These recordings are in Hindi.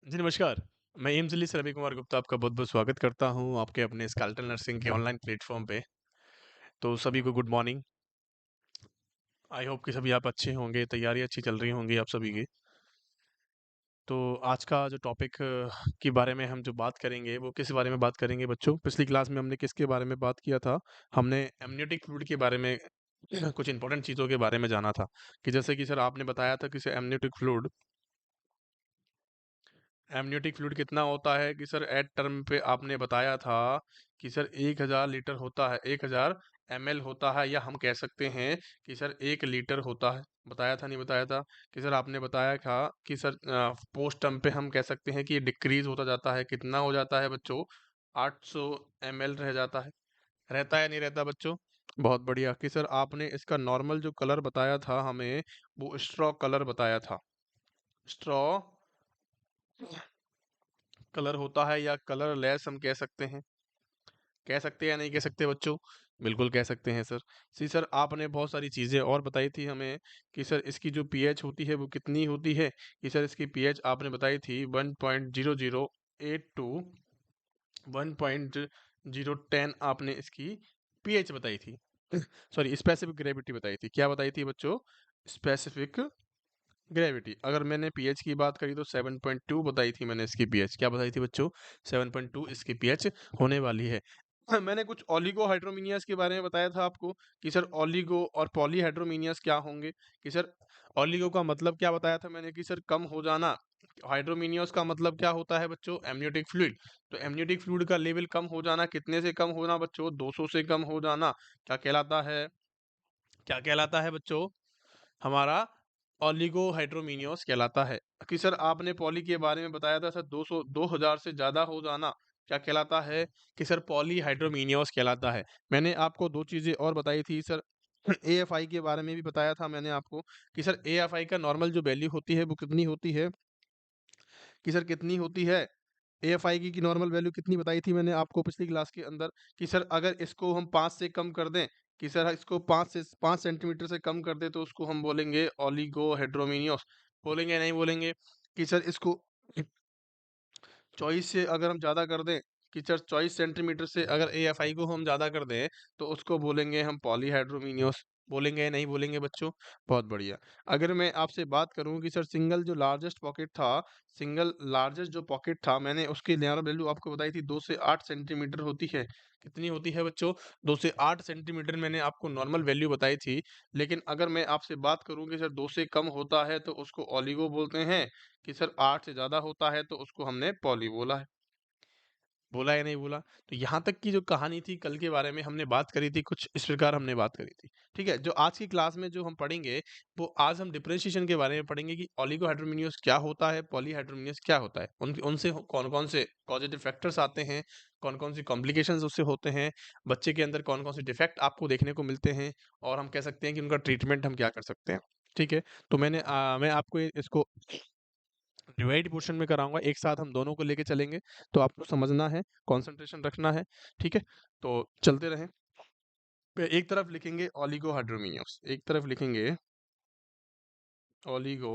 जी, नमस्कार। मैं एम्स से रवि कुमार गुप्ता आपका बहुत-बहुत स्वागत करता हूँ आपके अपने स्केलेटल नर्सिंग के ऑनलाइन प्लेटफ़ॉर्म पे। तो सभी को गुड मॉर्निंग। आई होप कि सभी आप अच्छे होंगे, तैयारी अच्छी चल रही होंगी आप सभी की। तो आज का जो टॉपिक के बारे में हम जो बात करेंगे, वो किस बारे में बात करेंगे बच्चों? पिछली क्लास में हमने किसके बारे में बात किया था? हमने एमनियोटिक फ्लूइड के बारे में कुछ इम्पोर्टेंट चीज़ों के बारे में जाना था, कि जैसे कि सर आपने बताया था कि सर एमनियोटिक फ्लूइड कितना होता है कि सर एट टर्म पे आपने बताया था कि सर 1000 लीटर होता है, 1000 एमएल होता है, या हम कह सकते हैं कि सर 1 लीटर होता है। बताया था नहीं बताया था? कि सर आपने बताया था कि सर पोस्ट टर्म पे हम कह सकते हैं कि ये डिक्रीज होता जाता है। कितना हो जाता है बच्चों? 800 एमएल रह जाता है। रहता है नहीं रहता बच्चों? बहुत बढ़िया। कि सर आपने इसका नॉर्मल जो कलर बताया था हमें, वो स्ट्रॉ कलर बताया था। स्ट्रॉ कलर होता है, या कलरलेस हम कह सकते हैं। कह सकते हैं या नहीं कह सकते बच्चों? बिल्कुल कह सकते हैं सर। जी सर, आपने बहुत सारी चीज़ें और बताई थी हमें कि सर इसकी जो पीएच होती है वो कितनी होती है? कि सर इसकी पीएच आपने बताई थी 1.0082 1.010 आपने इसकी पीएच बताई थी। सॉरी, स्पेसिफिक ग्रेविटी बताई थी। क्या बताई थी बच्चों? Specific gravity. अगर मैंने पीएच की बात करी तो 7.2 बताई थी मैंने इसकी पीएच। क्या बताई थी बच्चों? 7.2 इसकी पीएच होने वाली है। मैंने कुछ ओलिगो हाइड्रोमिनियस के बारे में बताया था आपको कि सर ओलिगो और पॉली हाइड्रोमिनियस क्या होंगे। कि सर ओलिगो का मतलब क्या बताया था मैंने कि सर कम हो जाना। हाइड्रोमिनियस का मतलब क्या होता है बच्चों? Amniotic fluid. तो एमनियोटिक फ्लूइड का लेवल कम हो जाना, कितने से कम होना बच्चों? 200 से कम हो जाना। क्या कहलाता है? क्या कहलाता है बच्चों? हमारा ओलिगोहाइड्रोमिनियोस कहलाता है। कि सर आपने पॉली के बारे में बताया था सर 2000 से ज़्यादा हो जाना, क्या कहलाता है? कि सर पॉलीहाइड्रोमिनियोस कहलाता है। मैंने आपको 2 चीज़ें और बताई थी सर। एएफआई के बारे में भी बताया था मैंने आपको कि सर एएफआई का नॉर्मल जो वैल्यू होती है वो कितनी होती है? कि सर कितनी होती है? एएफआई की नॉर्मल वैल्यू कितनी बताई थी मैंने आपको पिछली क्लास के अंदर? कि सर अगर इसको हम 5 से कम कर दें, कि सर इसको 5 सेंटीमीटर से कम कर दें तो उसको हम बोलेंगे ओलिगोहेड्रोमिनियोस। बोलेंगे या नहीं बोलेंगे? कि सर इसको 24 से अगर हम ज़्यादा कर दें, कि सर 24 सेंटीमीटर से अगर एएफआई को हम ज़्यादा कर दें, तो उसको बोलेंगे हम पॉलीहाइड्रोमिनियोस। बोलेंगे या नहीं बोलेंगे बच्चों? बहुत बढ़िया। अगर मैं आपसे बात करूँ कि सर सिंगल जो लार्जेस्ट पॉकेट था, सिंगल लार्जेस्ट जो पॉकेट था, मैंने उसकी नॉर्मल वैल्यू आपको बताई थी 2 से 8 सेंटीमीटर होती है। कितनी होती है बच्चों? 2 से 8 सेंटीमीटर मैंने आपको नॉर्मल वैल्यू बताई थी। लेकिन अगर मैं आपसे बात करूँ कि सर 2 से कम होता है तो उसको ओलिगो बोलते हैं, कि सर 8 से ज़्यादा होता है तो उसको हमने पॉली बोला है। बोला या नहीं बोला? तो यहाँ तक की जो कहानी थी कल के बारे में हमने बात करी थी, कुछ इस प्रकार हमने बात करी थी। ठीक है? जो आज की क्लास में जो हम पढ़ेंगे, वो आज हम डिफरेंशिएशन के बारे में पढ़ेंगे कि ओलिगोहाइड्रोमिनियस क्या होता है, पॉलीहाइड्रोमिनियस क्या होता है। उनसे कौन-कौन से पॉजिटिव फैक्टर्स आते हैं, कौन-कौन सी कॉम्प्लिकेशंस उससे होते हैं, बच्चे के अंदर कौन-कौन से डिफेक्ट आपको देखने को मिलते हैं, और हम कह सकते हैं कि उनका ट्रीटमेंट हम क्या कर सकते हैं। ठीक है? तो मैं आपको इसको डिवाइड पोर्शन में कराऊँगा, एक साथ हम दोनों को लेके चलेंगे, तो आपको समझना है, कंसंट्रेशन रखना है, ठीक है? तो चलते रहें। एक तरफ लिखेंगे ओलिगोहाइड्रोमिनियस, एक तरफ लिखेंगे ओलिगो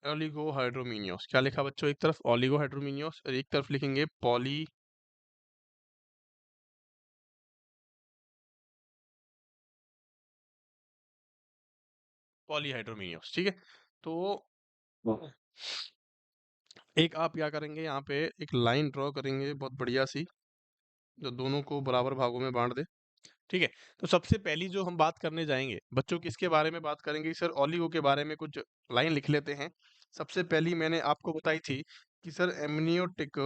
ओलिगोहाइड्रोमिनियस। क्या लिखा बच्चों? एक तरफ ओलिगोहाइड्रोमिनियस और एक तरफ लिखेंगे पॉलीहाइड्रोमिनियस, ठीक है? तो एक आप क्या करेंगे, यहाँ पे एक लाइन ड्रॉ करेंगे बहुत बढ़िया-सी, जो दोनों को बराबर भागों में बाँट दे। ठीक है? तो सबसे पहली जो हम बात करने जाएँगे, बच्चों किसके बारे में बात करेंगे? सर ओलिगो के बारे में कुछ लाइन लिख लेते हैं। सबसे पहली मैंने आपको बताई थी कि सर एमनियोटिक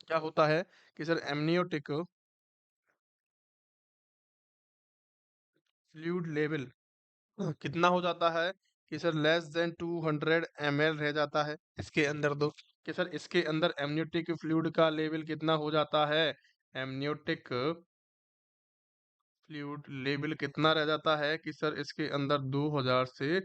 क्या होता है? कि सर एमनियोटिक फ्लूइड लेवल कितना हो जाता है? कि सर लेस देन 200 एमएल रह जाता है इसके अंदर तो। कि सर इसके अंदर एमनियोटिक फ्लूइड का लेवल कितना हो जाता है? एमनियोटिक फ्लूइड लेवल कितना रह जाता है? कि सर इसके अंदर 2000 से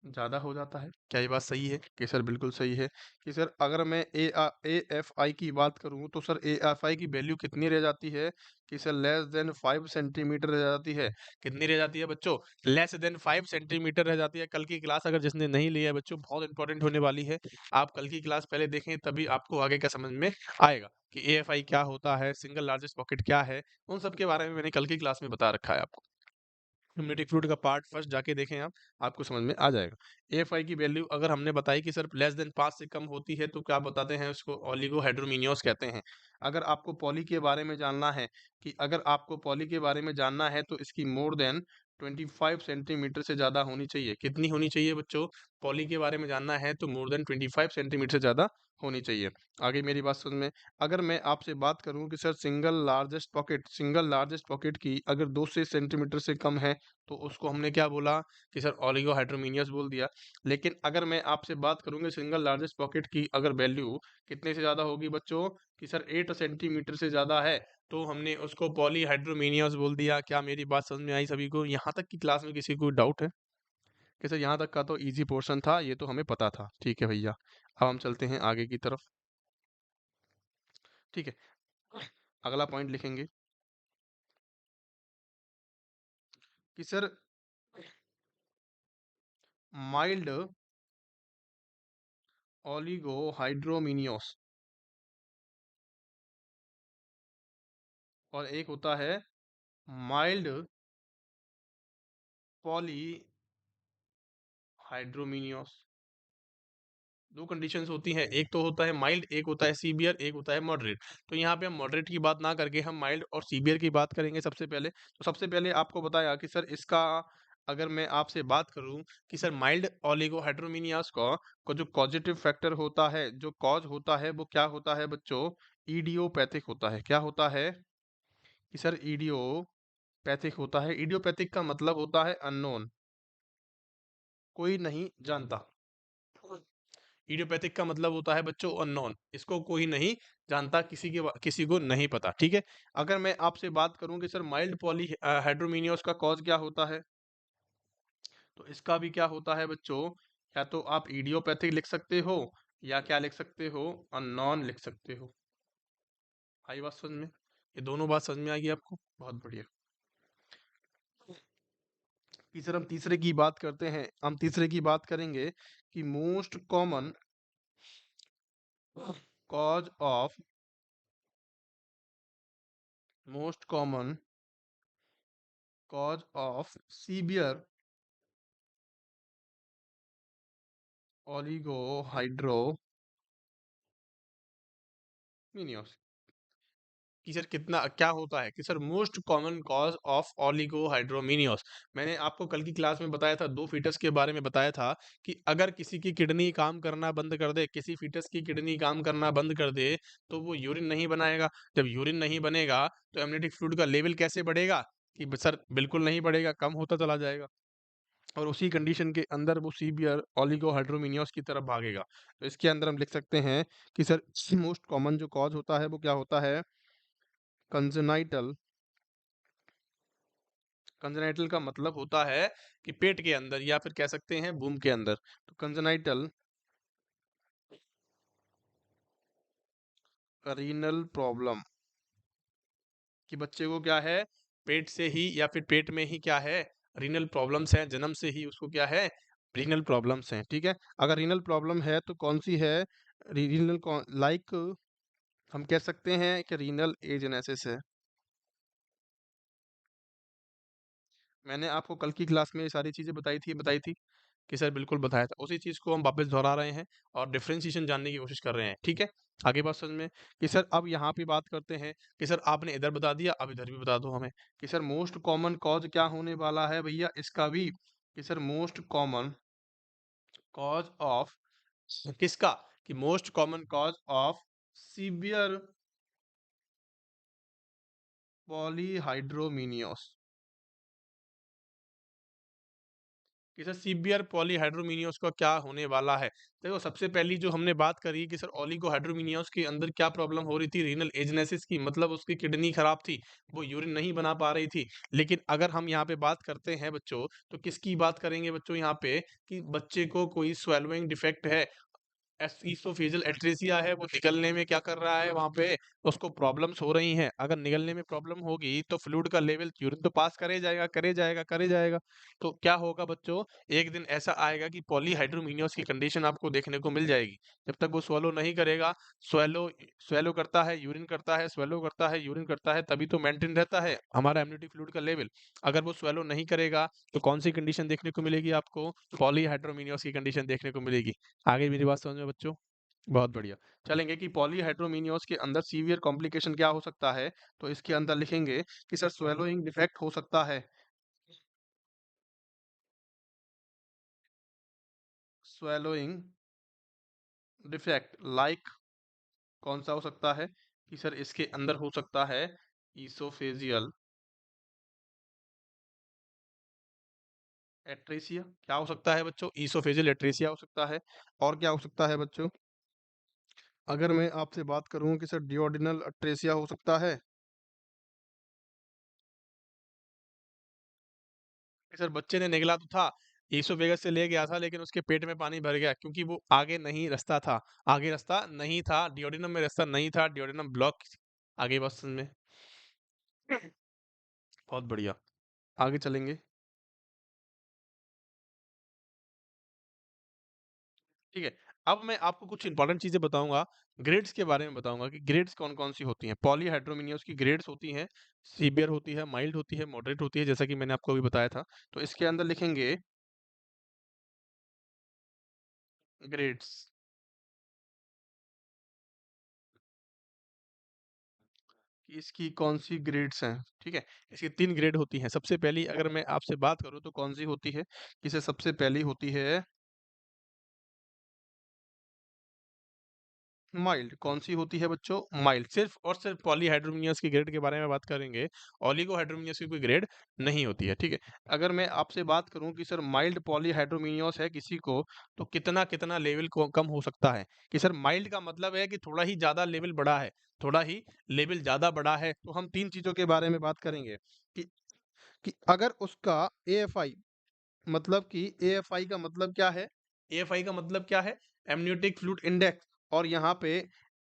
ज़्यादा हो जाता है। क्या ये बात सही है? कि सर बिल्कुल सही है। कि सर अगर मैं एएफआई की बात करूँ तो सर एएफआई की वैल्यू कितनी रह जाती है? कि सर लेस देन 5 सेंटीमीटर रह जाती है। कितनी रह जाती है बच्चों? लेस देन 5 सेंटीमीटर रह जाती है। कल की क्लास अगर जिसने नहीं ली है बच्चों, बहुत इंपॉर्टेंट होने वाली है। आप कल की क्लास पहले देखें, तभी आपको आगे का समझ में आएगा कि एएफआई क्या होता है, सिंगल लार्जेस्ट पॉकेट क्या है, उन सब के बारे में मैंने कल की क्लास में बता रखा है आपको। ह्यूमैनिटी फ्लूइड का पार्ट फर्स्ट जाके देखें आप, आपको समझ में आ जाएगा। एएफआई की वैल्यू अगर हमने बताई कि सर लेस देन 5 से कम होती है तो क्या बताते हैं उसको? ओलिगोहाइड्रोमिनियोस कहते हैं। अगर आपको पॉली के बारे में जानना है, कि अगर आपको पॉली के बारे में जानना है तो इसकी मोर देन 25 सेंटीमीटर से ज़्यादा होनी चाहिए। कितनी होनी चाहिए बच्चों? पॉली के बारे में जानना है तो मोर देन 25 सेंटीमीटर से ज़्यादा होनी चाहिए। आगे मेरी बात समझ में। अगर मैं आपसे बात करूं कि सर सिंगल लार्जेस्ट पॉकेट की अगर 2 से सेंटीमीटर से कम है तो उसको हमने क्या बोला? कि सर ओलिगोहाइड्रोमिनियस बोल दिया। लेकिन अगर मैं आपसे बात करूंगी सिंगल लार्जेस्ट पॉकेट की अगर वैल्यू कितने से ज़्यादा होगी बच्चों? कि सर 8 सेंटीमीटर से ज़्यादा है तो हमने उसको पॉलीहाइड्रोमिनियस बोल दिया। क्या मेरी बात समझ में आई सभी को? यहाँ तक की क्लास में किसी को डाउट है? कि सर यहाँ तक का तो इजी पोर्शन था, ये तो हमें पता था। ठीक है भैया, अब हम चलते हैं आगे की तरफ। ठीक है, अगला पॉइंट लिखेंगे कि सर माइल्ड ओलिगोहाइड्रोमिनियोस और एक होता है माइल्ड पॉलीहाइड्रोमिनियोस। दो कंडीशंस होती हैं, एक तो होता है माइल्ड, एक होता है सीवियर, एक होता है मॉडरेट। तो यहाँ पे हम मॉडरेट की बात ना करके हम माइल्ड और सीवियर की बात करेंगे सबसे पहले। तो सबसे पहले आपको बताया कि सर इसका अगर मैं आपसे बात करूं कि सर माइल्ड ओलिगोहाइड्रोमिनियास को जो कॉजेटिव फैक्टर होता है, जो कॉज होता है, वो क्या होता है बच्चों? इडियोपैथिक होता है। क्या होता है? कि सर इडियोपैथिक होता है। इडियोपैथिक का मतलब होता है अननोन, कोई नहीं जानता। इडियोपैथिक का मतलब होता है बच्चों अननोन, इसको कोई नहीं जानता, किसी को नहीं पता। ठीक है, अगर मैं आपसे बात करूं कि सर माइल्ड पॉली हाइड्रोमिनियोस का कॉज क्या होता है, तो इसका भी क्या होता है बच्चों? या तो आप इडियोपैथिक लिख सकते हो या क्या लिख सकते हो? अननोन लिख सकते हो। आई बात समझ में? ये दोनों बात समझ में आएगी आपको? बहुत बढ़िया। कि सर हम तीसरे की बात करते हैं, हम तीसरे की बात करेंगे कि cause of most common cause of severe oligohydramnios. कि सर कितना क्या होता है? कि sir most common cause of oligohydramnios. मैंने आपको कल की क्लास में बताया था, दो फीटस के बारे में बताया था कि अगर किसी की किडनी काम करना बंद कर दे, किसी फीटस की किडनी काम करना बंद कर दे तो वो यूरिन नहीं बनाएगा। जब यूरिन नहीं बनेगा तो एमनियोटिक फ्लूइड का लेवल कैसे बढ़ेगा? कि सर बिल्कुल नहीं बढ़ेगा, कम होता चला जाएगा। और उसी कंडीशन के अंदर वो सीवियर ओलिगोहाइड्रोमिनियोस की तरफ भागेगा। तो इसके अंदर हम लिख सकते हैं कि सर मोस्ट कॉमन जो कॉज होता है वो क्या होता है? कंजेनाइटल। कंजेनाइटल का मतलब होता है कि पेट के अंदर या फिर कह सकते हैं बूम के अंदर। तो कंजेनाइटल रीनल प्रॉब्लम, कि बच्चे को क्या है? पेट से ही या फिर पेट में ही क्या है? रीनल प्रॉब्लम्स हैं, जन्म से ही उसको क्या है? रीनल प्रॉब्लम्स हैं। ठीक है, अगर रीनल प्रॉब्लम है तो कौन सी है? रीनल लाइक हम कह सकते हैं कि रीनल एजेनेसिस है। मैंने आपको कल की क्लास में ये सारी चीज़ें बताई थी कि सर बिल्कुल बताया था। उसी चीज़ को हम वापस दोहरा रहे हैं और डिफरेंशिएशन जानने की कोशिश कर रहे हैं। ठीक है, आगे बात समझ में। कि सर अब यहाँ पे बात करते हैं कि सर आपने इधर बता दिया, अब इधर भी बता दो हमें कि सर मोस्ट कॉमन कॉज क्या होने वाला है भैया इसका भी? कि sir most common cause of किसका? कि most common cause of severe polyhydramnios. कि सर सीवियर पॉलीहाइड्रोमिनियोस का क्या होने वाला है। देखो सबसे पहली जो हमने बात करी कि सर ओलिगोहाइड्रोमिनियोस के अंदर क्या प्रॉब्लम हो रही थी, रीनल एजनेसिस की, मतलब उसकी किडनी खराब थी, वो यूरिन नहीं बना पा रही थी। लेकिन अगर हम यहाँ पे बात करते हैं बच्चों, तो किसकी बात करेंगे बच्चों यहाँ पे, कि बच्चे को कोई स्वेलोइंग डिफेक्ट है, ईसोफेजियल एट्रेसिया है, वो निकलने में क्या कर रहा है वहां पे, उसको प्रॉब्लम्स हो रही हैं। अगर निकलने में प्रॉब्लम होगी तो फ्लूइड का लेवल, यूरिन तो पास करे जाएगा, करे जाएगा, करे जाएगा। तो क्या होगा बच्चों, एक दिन ऐसा आएगा कि पॉलीहाइड्रोमिनियोस की कंडीशन आपको देखने को मिल जाएगी। जब तक वो swallow नहीं करेगा, स्वेलो स्वेलो करता है, यूरिन करता है, स्वेलो करता है, यूरिन करता है, तभी तो मेंटेन रहता है हमारा एमनियोटिक फ्लूइड का लेवल। अगर वो स्वेलो नहीं करेगा तो कौन सी कंडीशन देखने को मिलेगी आपको, पॉलीहाइड्रोमिनियोस की कंडीशन देखने को मिलेगी। आगे मेरी बात समझ में बच्चों? बहुत बढ़िया। चलेंगे कि पॉलीहाइड्रोमिनियोस के अंदर सीवियर कॉम्प्लिकेशन क्या हो सकता है, तो इसके अंदर लिखेंगे कि सर स्वेलोइंग डिफेक्ट हो सकता है। स्वेलोइंग डिफेक्ट लाइक कौन सा हो सकता है, कि सर इसके अंदर हो सकता है ईसोफेजियल एट्रेसिया। क्या हो सकता है बच्चों, ईसोफेजियल एट्रेसिया हो सकता है। और क्या हो सकता है बच्चों, अगर मैं आपसे बात करूं कि सर डिओडिनल एट्रेसिया हो सकता है। कि सर बच्चे ने निगला तो था, ईसोफेगस से ले गया था, लेकिन उसके पेट में पानी भर गया क्योंकि वो आगे नहीं रास्ता था, आगे रास्ता नहीं था, डिओडिनम में रास्ता नहीं था, डिओडिनम ब्लॉक। आगे बस समझ में? बहुत बढ़िया। आगे चलेंगे। ठीक है। अब मैं आपको कुछ इंपॉर्टेंट चीजें बताऊंगा, ग्रेड्स के बारे में बताऊंगा कि ग्रेड्स कौन कौन सी होती हैं। पॉलीहाइड्रोमिनियोस की ग्रेड्स होती हैं, सीवियर होती है, माइल्ड होती है, मॉडरेट होती है, जैसा कि मैंने आपको अभी बताया था। तो इसके अंदर लिखेंगे ग्रेड्स, कि इसकी कौन सी ग्रेड्स हैं। ठीक है, इसकी 3 ग्रेड होती हैं। सबसे पहली अगर मैं आपसे बात करूं तो कौन सी होती है, इसे सबसे पहली होती है माइल्ड। कौन सी होती है बच्चों, माइल्ड। सिर्फ और सिर्फ पॉलीहाइड्रोमिनियस की ग्रेड के बारे में बात करेंगे, ओलिगोहाइड्रोमिनियस की कोई ग्रेड नहीं होती है। ठीक है, अगर मैं आपसे बात करूं कि सर माइल्ड पॉलीहाइड्रोमिनियस है किसी को, तो कितना कितना लेवल को कम हो सकता है, कि सर माइल्ड का मतलब है कि थोड़ा ही ज्यादा लेवल बढ़ा है, थोड़ा ही लेवल ज्यादा बढ़ा है। तो हम 3 चीजों के बारे में बात करेंगे कि अगर उसका एएफआई, मतलब कि एएफआई का मतलब क्या है, एएफआई का मतलब क्या है, एमनियोटिक फ्लूइड इंडेक्स। और यहाँ पे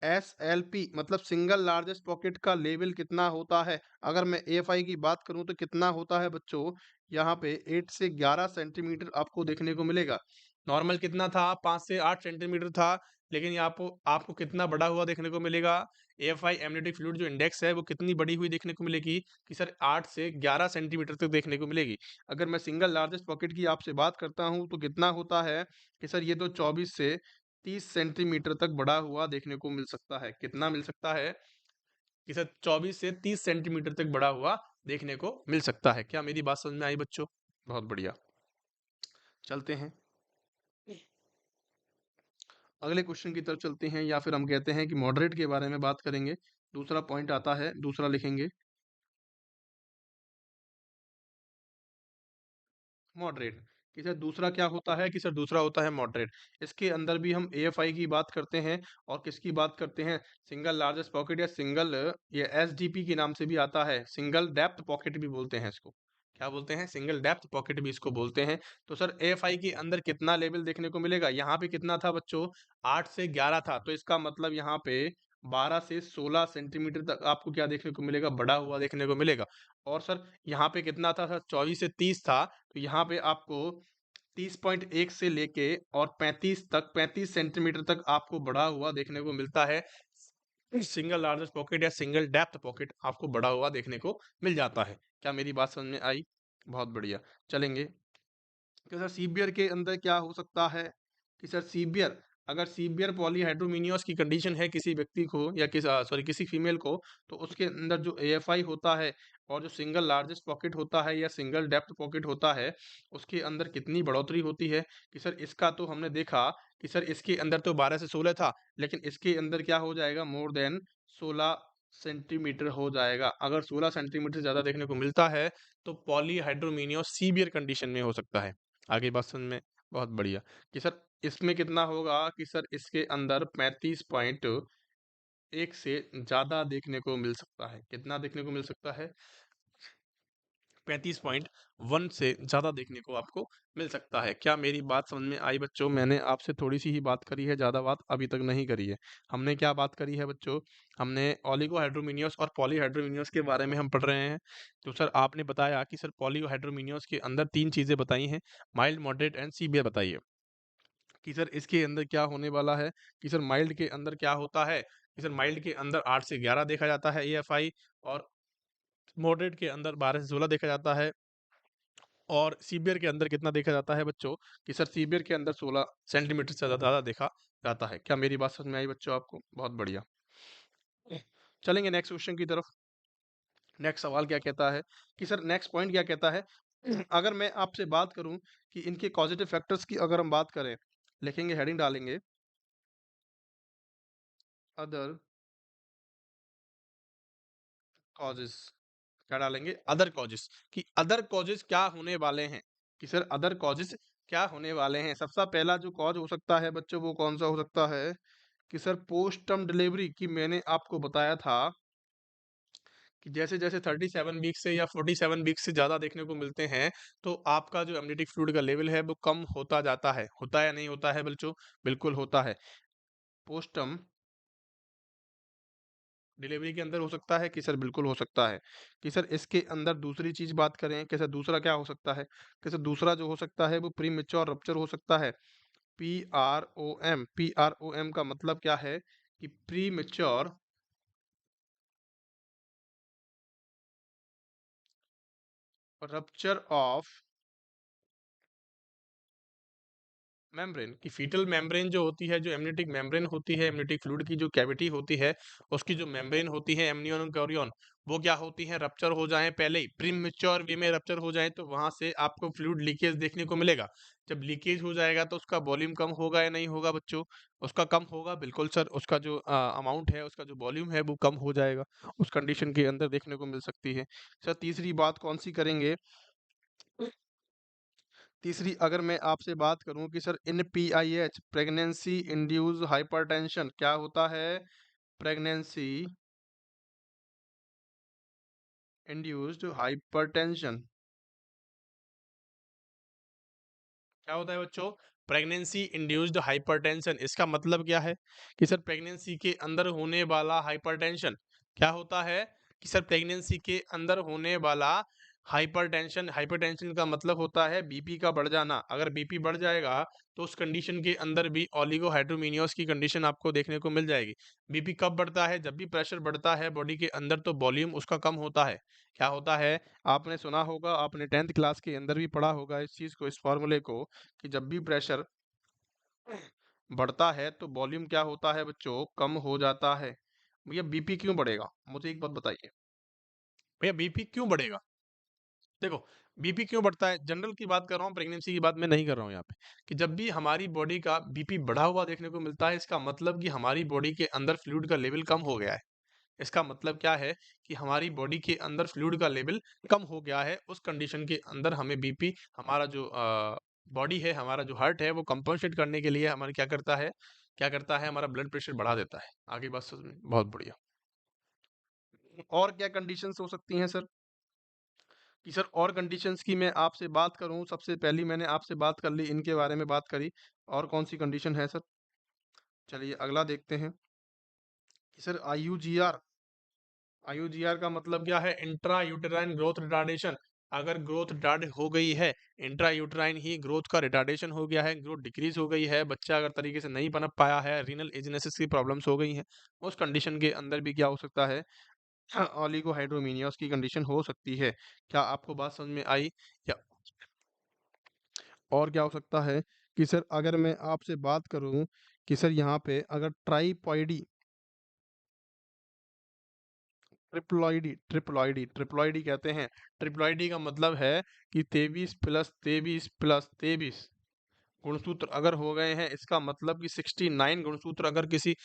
एसएलपी मतलब सिंगल लार्जेस्ट पॉकेट का लेवल कितना होता है। अगर मैं एएफआई की बात करूं तो कितना होता है बच्चों, यहाँ पे 8 से 11 सेंटीमीटर आपको देखने को मिलेगा। नॉर्मल कितना था, 5 से 8 सेंटीमीटर था, लेकिन यहाँ आपको आपको कितना बड़ा हुआ देखने को मिलेगा, एएफआई एमनियोटिक फ्लूइड जो इंडेक्स है वो कितनी बड़ी हुई देखने को मिलेगी, कि सर 8 से 11 सेंटीमीटर तक देखने को मिलेगी। अगर मैं सिंगल लार्जेस्ट पॉकेट की आपसे बात करता हूं तो कितना होता है, कि सर ये तो 24 से 30 सेंटीमीटर तक बढ़ा हुआ देखने को मिल सकता है। कितना मिल सकता है, कि सर 24 से 30 सेंटीमीटर तक बढ़ा हुआ देखने को मिल सकता है। क्या मेरी बात समझ में आई बच्चों? बहुत बढ़िया। चलते हैं अगले क्वेश्चन की तरफ चलते हैं, या फिर हम कहते हैं कि मॉडरेट के बारे में बात करेंगे। दूसरा पॉइंट आता है, दूसरा लिखेंगे मॉडरेट। कि सर दूसरा क्या होता है, कि सर दूसरा होता है मॉडरेट। इसके अंदर भी हम एएफआई की बात करते हैं, और किसकी बात करते हैं, सिंगल लार्जेस्ट पॉकेट, या सिंगल, ये एसडीपी के नाम से भी आता है, सिंगल डेप्थ पॉकेट भी बोलते हैं इसको। क्या बोलते हैं, सिंगल डेप्थ पॉकेट भी इसको बोलते हैं। तो सर एएफआई के अंदर कितना लेवल देखने को मिलेगा, यहाँ पे कितना था बच्चों, 8 से 11 था, तो इसका मतलब यहाँ पे 12 से 16 सेंटीमीटर तक आपको क्या देखने को मिलेगा, बड़ा हुआ देखने को मिलेगा। और सर यहाँ पे कितना था सर, 24 से 30 था, तो यहाँ पे आपको 30.1 से लेके और 35 तक, 35 सेंटीमीटर तक आपको बढ़ा हुआ देखने को मिलता है। सिंगल लार्जेस्ट पॉकेट या सिंगल डेप्थ पॉकेट आपको बढ़ा हुआ देखने को मिल जाता है। क्या मेरी बात समझ में आई? बहुत बढ़िया। चलेंगे कि सर सीवियर के अंदर क्या हो सकता है, कि सर सीवियर, अगर सीवियर पॉलीहाइड्रोमिनियोस की कंडीशन है किसी व्यक्ति को, या किसी फीमेल को, तो उसके अंदर जो एएफआई होता है, और जो सिंगल लार्जेस्ट पॉकेट होता है या सिंगल डेप्थ पॉकेट होता है, उसके अंदर कितनी बढ़ोतरी होती है, कि सर इसका तो हमने देखा कि सर इसके अंदर तो 12 से 16 था, लेकिन इसके अंदर क्या हो जाएगा, मोर देन 16 सेंटीमीटर हो जाएगा। अगर 16 सेंटीमीटर ज्यादा देखने को मिलता है तो पॉलीहाइड्रोमिनियोस सीवियर कंडीशन में हो सकता है। आगे बात समझ में? बहुत बढ़िया। कि सर इसमें कितना होगा कि सर इसके अंदर 35.1 से ज़्यादा देखने को मिल सकता है। कितना देखने को मिल सकता है? 35.1 से ज़्यादा देखने को आपको मिल सकता है। क्या मेरी बात समझ में आई बच्चों? मैंने आपसे थोड़ी-सी ही बात करी है, ज़्यादा बात अभी तक नहीं करी है। हमने क्या बात करी है बच्चों? हमने ओलिगोहाइड्रोमिनियस और पॉलीहाइड्रोमिनियस के बारे में हम पढ़ रहे हैं। तो सर आपने बताया कि सर पॉलीहाइड्रोमिनियस के अंदर 3 चीज़ें बताई हैं, माइल्ड, मॉडरेट एंड सीवियर बताइए। कि सर इसके अंदर क्या होने वाला है? कि सर माइल्ड के अंदर क्या होता है? कि सर माइल्ड के अंदर 8 से 11 देखा जाता है एएफआई, और मॉडरेट के अंदर 12 से 16 देखा जाता है, और सीवियर के अंदर कितना देखा जाता है बच्चों? कि सर सीवियर के अंदर 16 सेंटीमीटर से ज़्यादा देखा जाता है। क्या मेरी बात समझ में आई बच्चों आपको? बहुत बढ़िया। चलेंगे नेक्स्ट क्वेश्चन की तरफ। नेक्स्ट सवाल क्या कहता है कि सर नेक्स्ट पॉइंट क्या कहता है? अगर मैं आपसे बात करूं कि इनके कॉजेटिव फैक्टर्स की अगर हम बात करें, लिखेंगे, हेडिंग डालेंगे अदर कॉजेस। क्या डालेंगे? Other causes. कि अदर कॉजेस क्या होने वाले हैं? कि सर अदर कॉजेस क्या होने वाले हैं? सबसे पहला जो कॉज हो सकता है बच्चों, वो कौन सा हो सकता है? कि सर पोस्ट टर्म डिलीवरी की मैंने आपको बताया था कि जैसे जैसे 37 वीक से या 47 वीक से ज़्यादा देखने को मिलते हैं, तो आपका जो एमनियोटिक फ्लूइड का लेवल है वो कम होता जाता है। होता है या नहीं होता है बच्चों? बिल्कुल होता है। पोस्ट टर्म डिलीवरी के अंदर हो सकता है कि सर बिल्कुल हो सकता है। कि सर इसके अंदर दूसरी चीज़ बात करें कि सर दूसरा क्या हो सकता है? कि सर दूसरा जो हो सकता है वो प्रीमेच्योर रप्चर हो सकता है। पीआरओएम, पीआरओएम का मतलब क्या है? कि प्रीमेच्योर रप्चर ऑफ मेम्ब्रेन। की फीटल मेम्ब्रेन जो होती है, जो एमनियोटिक मेम्ब्रेन होती है, एमनियोटिक फ्लूइड की जो कैविटी होती है, उसकी जो मेम्ब्रेन होती है एमनियन और कोरियन, वो क्या होती है? रप्चर हो जाए पहले ही, प्रीमेच्योर वे में रप्चर हो जाए, तो वहां से आपको फ्लूइड लीकेज देखने को मिलेगा। जब लीकेज हो जाएगा तो उसका वॉल्यूम कम होगा या नहीं होगा बच्चों? उसका कम होगा, बिल्कुल सर। उसका जो अमाउंट है, उसका जो वॉल्यूम है, वो कम हो जाएगा। उस कंडीशन के अंदर देखने को मिल सकती है। सर तीसरी बात कौन सी करेंगे? तीसरी अगर मैं आपसे बात करूं कि सर इन पीआईएच, प्रेगनेंसी इंड्यूस हाइपरटेंशन, क्या होता है? प्रेगनेंसी इंड्यूस्ड हाइपरटेंशन क्या होता है बच्चों? Pregnancy induced hypertension. इसका मतलब क्या है? कि सर प्रेगनेंसी के अंदर होने वाला हाइपरटेंशन क्या होता है? कि सर प्रेगनेंसी के अंदर होने वाला हाइपरटेंशन, हाइपरटेंशन का मतलब होता है बीपी का बढ़ जाना। अगर बीपी बढ़ जाएगा तो उस कंडीशन के अंदर भी ओलिगोहाइड्रोमिनियोस की कंडीशन आपको देखने को मिल जाएगी। बीपी कब बढ़ता है? जब भी प्रेशर बढ़ता है बॉडी के अंदर, तो वॉल्यूम उसका कम होता है। क्या होता है? आपने सुना होगा, आपने 10th क्लास के अंदर भी पढ़ा होगा इस चीज को, इस फॉर्मूले को, कि जब भी प्रेशर बढ़ता है तो वॉल्यूम क्या होता है बच्चों? कम हो जाता है। भैया बीपी क्यों बढ़ेगा? मुझे एक बात बताइए, भैया बीपी क्यों बढ़ेगा? देखो, बीपी क्यों बढ़ता है, जनरल की बात कर रहा हूँ, प्रेगनेंसी की बात मैं नहीं कर रहा हूँ यहाँ पे। कि जब भी हमारी बॉडी का बीपी बढ़ा हुआ देखने को मिलता है, इसका मतलब कि हमारी बॉडी के अंदर फ्लूइड का लेवल कम हो गया है। इसका मतलब क्या है? कि हमारी बॉडी के अंदर फ्लूइड का लेवल कम हो गया है। उस कंडीशन के अंदर हमें बीपी, हमारा जो बॉडी है, हमारा जो हार्ट है, वो कंपनसेट करने के लिए हमारे क्या करता है? हमारा ब्लड प्रेशर बढ़ा देता है। आगे बात समझ में? बहुत बढ़िया। और क्या कंडीशंस हो सकती हैं सर? कि सर और कंडीशंस की मैं आपसे बात करूं, सबसे पहली मैंने आपसे बात कर ली, इनके बारे में बात करी। और कौन सी कंडीशन है सर? चलिए अगला देखते हैं कि सर आईयूजीआर। आईयूजीआर का मतलब क्या है? Intra uterine growth retardation. अगर ग्रोथ रिटार्ड हो गई है, इंट्रा यूटेराइन ही ग्रोथ का रिटार्डेशन हो गया है, ग्रोथ डिक्रीज हो गई है, बच्चा अगर तरीके से नहीं पनप पाया है, रीनल एजेनेसिस की प्रॉब्लम्स हो गई हैं, उस कंडीशन के अंदर भी क्या हो सकता है? ओलिगोहाइड्रोमिनियस की कंडीशन हो सकती है। क्या आपको बात समझ में आई? या और क्या हो सकता है? कि सर अगर मैं आपसे बात करूं कि सर यहाँ पे अगर ट्राइपॉइडी, ट्रिप्लॉइडी, ट्रिप्लॉइडी, ट्रिप्लॉइडी कहते हैं। ट्रिप्लॉइडी का मतलब है कि 23 + 23 + 23 गुणसूत्र अगर हो गए हैं, इसका मतलब कि 69 गुणसूत्र अगर किसी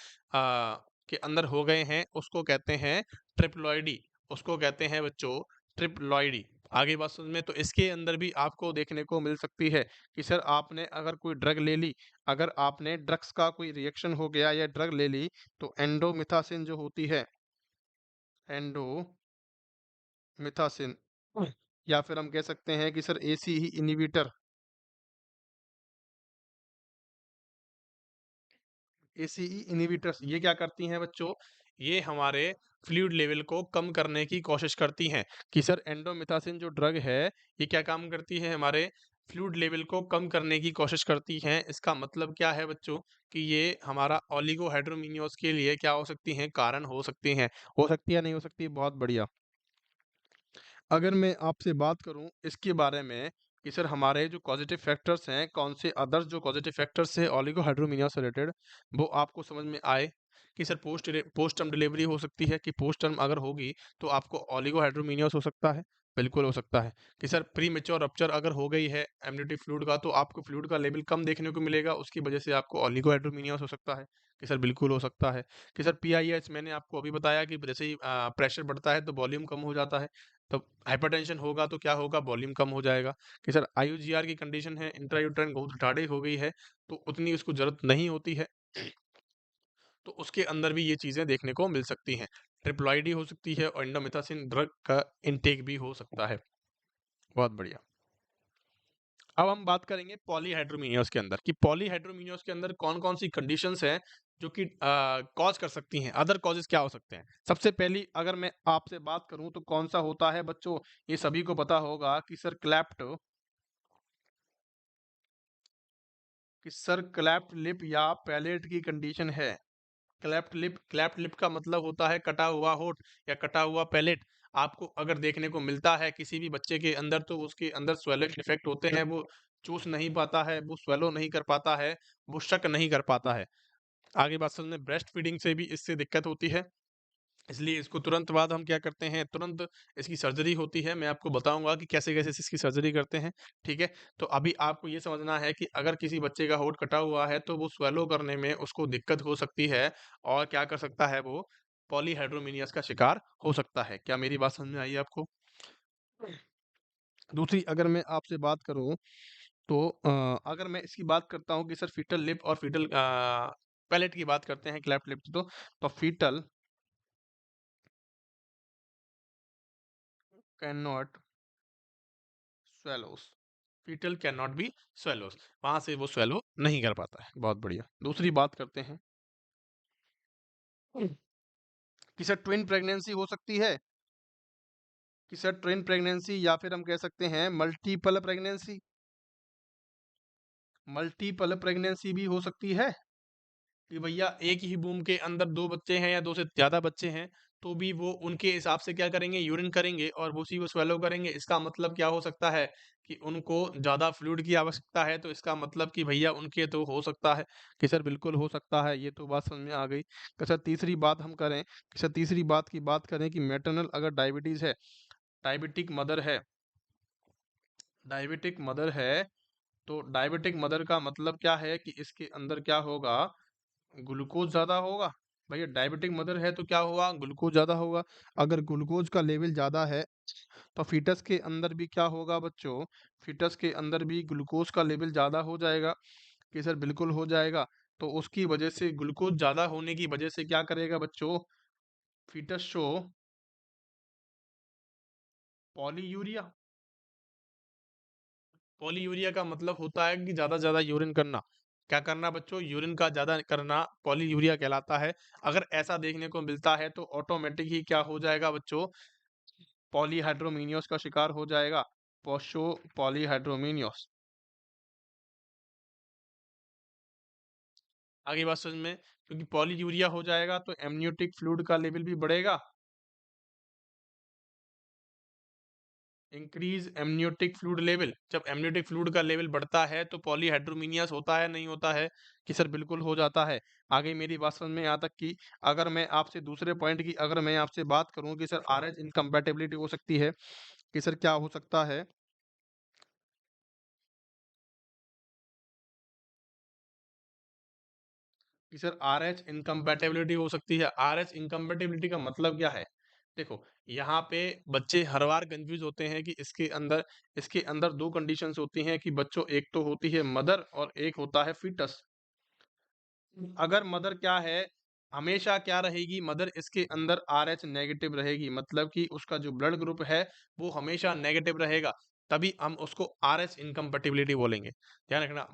के अंदर हो गए हैं, उसको कहते हैं ट्रिप्लॉइडी। उसको कहते हैं बच्चों ट्रिप्लॉइडी। आगे बात समझ में, तो इसके अंदर भी आपको देखने को मिल सकती है कि सर आपने अगर कोई ड्रग ले ली, अगर आपने ड्रग्स का कोई रिएक्शन हो गया या ड्रग ले ली, तो एंडोमिथासिन जो होती है, एंडोमिथासिन, या फिर हम कह सकते हैं कि सर एसी ही इनहिबिटर, एसीई इनहिबिटर्स, ये क्या करती हैं बच्चों? ये हमारे फ्लूइड लेवल को कम करने की कोशिश करती हैं कि सर एंडोमिथासिन जो ड्रग है, ये क्या काम करती है? हमारे फ्लूइड लेवल को कम करने की कोशिश करती हैं। इसका मतलब क्या है बच्चों? कि ये हमारा ओलिगोहाइड्रोमिनियोस के लिए क्या हो सकती हैं? कारण हो सकती हैं। हो सकती है या नहीं हो सकती? बहुत बढ़िया। अगर मैं आपसे बात करूं इसके बारे में कि सर हमारे जो पॉजिटिव फैक्टर्स हैं, कौन से अदर्स जो पॉजिटिव फैक्टर्स हैं ओलिगोहाइड्रोमिनिया से रिलेटेड, वो आपको समझ में आए कि सर पोस्ट टर्म डिलीवरी हो सकती है, कि पोस्ट टर्म अगर होगी तो आपको ओलिगोहाइड्रोमिनियस हो सकता है, बिल्कुल हो सकता है। कि सर प्री मेच्योर रप्चर अगर हो गई है एमनियोटिक फ्लूइड का, तो आपको फ्लूइड का लेवल कम देखने को मिलेगा, उसकी वजह से आपको ओलिगोहाइड्रोमिनियस हो सकता है। कि सर बिल्कुल हो सकता है। कि सर पीआईएच मैंने आपको अभी बताया कि जैसे ही प्रेशर बढ़ता है तो वॉल्यूम कम हो जाता है, तो हाइपरटेंशन होगा तो क्या होगा? वॉल्यूम कम हो जाएगा। कि सर आईयूजीआर की कंडीशन है, इंट्रायूटेराइन बहुत रिटार्डेड हो गई है, तो उतनी उसको ज़रूरत नहीं होती है। तो उसके अंदर भी ये चीज़ें देखने को मिल सकती हैं। ट्रिप्लॉइडी हो सकती है और इंडोमिथासिन ड्रग का इंटेक भी हो सकता है। बहुत बढ़िया। अब हम बात करेंगे पॉलीहाइड्रोमिनियस के अंदर कि पॉलीहाइड्रोमिनियस के अंदर कौन-कौन सी कंडीशंस हैं जो कि कॉज़ कर सकती हैं, अदर कॉजेज़ क्या हो सकते हैं? सबसे पहली अगर मैं आपसे बात करूँ तो कौन-सा होता है बच्चों? ये सभी को पता होगा कि सर क्लैप्ट लिप या पैलेट की कंडीशन है। क्लैप्ट लिप का मतलब होता है कटा हुआ होठ या कटा हुआ पैलेट। आपको अगर देखने को मिलता है किसी भी बच्चे के अंदर, तो उसके अंदर स्वेलिंग डिफेक्ट होते हैं, वो चूस नहीं पाता है, वो स्वेलो नहीं कर पाता है, वो शक नहीं कर पाता है। आगे बात समझ में, ब्रेस्ट फीडिंग से भी इससे दिक्कत होती है, इसलिए इसको तुरंत बाद हम क्या करते हैं, तुरंत इसकी सर्जरी होती है। मैं आपको बताऊंगा कि कैसे-कैसे इसकी सर्जरी करते हैं, ठीक है? तो अभी आपको ये समझना है कि अगर किसी बच्चे का होंठ कटा हुआ है, तो वो स्वेलो करने में उसको दिक्कत हो सकती है और क्या कर सकता है वो, पॉलीहाइड्रोमिनियस का शिकार हो सकता है। क्या मेरी बात समझ में आई आपको? दूसरी अगर मैं आपसे बात करूँ तो अगर मैं इसकी बात करता हूँ कि सर फीटल लिप और फीटल पैलेट की बात करते हैं क्लैप्ट लिप की, तो fetal can not swallows, fetal can not be swallows, वहां से वो swallow नहीं कर पाता है। बहुत बढ़िया। दूसरी बात करते हैं कि सर ट्विन प्रेगनेंसी हो सकती है, कि सर ट्विन प्रेगनेंसी या फिर हम कह सकते हैं मल्टीपल प्रेगनेंसी, मल्टीपल प्रेगनेंसी भी हो सकती है कि भैया एक ही बूम के अंदर 2 बच्चे हैं या 2 से ज़्यादा बच्चे हैं, तो भी वो उनके हिसाब से क्या करेंगे, यूरिन करेंगे और उसी को स्वैलो करेंगे। इसका मतलब क्या हो सकता है कि उनको ज़्यादा फ्लूइड की आवश्यकता है, तो इसका मतलब कि भैया उनके तो हो सकता है कि सर बिल्कुल हो सकता है, ये तो बात समझ में आ गई। कि सर तीसरी बात हम करें, कि सर तीसरी बात की बात करें कि मैटरनल अगर डायबिटीज़ है, डायबिटिक मदर है, डायबिटिक मदर है, तो डायबिटिक मदर का मतलब क्या है कि इसके अंदर क्या होगा, ग्लूकोज ज़्यादा होगा। भैया डायबिटिक मदर है तो क्या हुआ, ग्लूकोज ज़्यादा होगा। अगर ग्लूकोज का लेवल ज़्यादा है तो फीटस के अंदर भी क्या होगा बच्चों, फीटस के अंदर भी ग्लूकोज का लेवल ज़्यादा हो जाएगा। कि सर बिल्कुल हो जाएगा। तो उसकी वजह से ग्लूकोज ज़्यादा होने की वजह से क्या करेगा बच्चों, फीटस शो पॉलीयूरिया। पॉलीयूरिया का मतलब होता है कि ज़्यादा से ज़्यादा यूरिन करना। क्या करना बच्चों? यूरिन का ज़्यादा करना पॉलीयूरिया कहलाता है। अगर ऐसा देखने को मिलता है तो ऑटोमेटिक ही क्या हो जाएगा बच्चों, पॉलीहाइड्रोमिनियस का शिकार हो जाएगा, पोशो पॉलीहाइड्रोमिनियस। आगे बात समझ में, क्योंकि पॉलीयूरिया हो जाएगा तो एमनियोटिक फ्लूइड का लेवल भी बढ़ेगा, इंक्रीज एमनियोटिक फ्लूइड लेवल। जब एमनियोटिक फ्लूइड का लेवल बढ़ता है तो पॉलीहाइड्रोमिनियस होता है, नहीं होता है? कि सर बिल्कुल हो जाता है। आगे मेरी बात समझ में यहाँ तक कि अगर मैं आपसे दूसरे पॉइंट की अगर मैं आपसे बात करूं कि सर आरएच इनकम्पैटिबिलिटी हो सकती है, कि सर क्या हो सकता है, कि सर आरएच इनकम्पैटिबिलिटी हो सकती है। आरएच इनकम्पैटिबिलिटी का मतलब क्या है? देखो, यहाँ पे बच्चे हर बार कंफ्यूज होते हैं कि इसके अंदर दो कंडीशंस होती हैं कि बच्चों, एक तो होती है मदर और एक होता है फीटस। अगर मदर क्या है, हमेशा क्या रहेगी, मदर इसके अंदर RH नेगेटिव रहेगी, मतलब कि उसका जो ब्लड ग्रुप है वो हमेशा नेगेटिव रहेगा, तभी हम उसको RH इनकम्पेटिबिलिटी बोलेंगे। ध्यान रखना,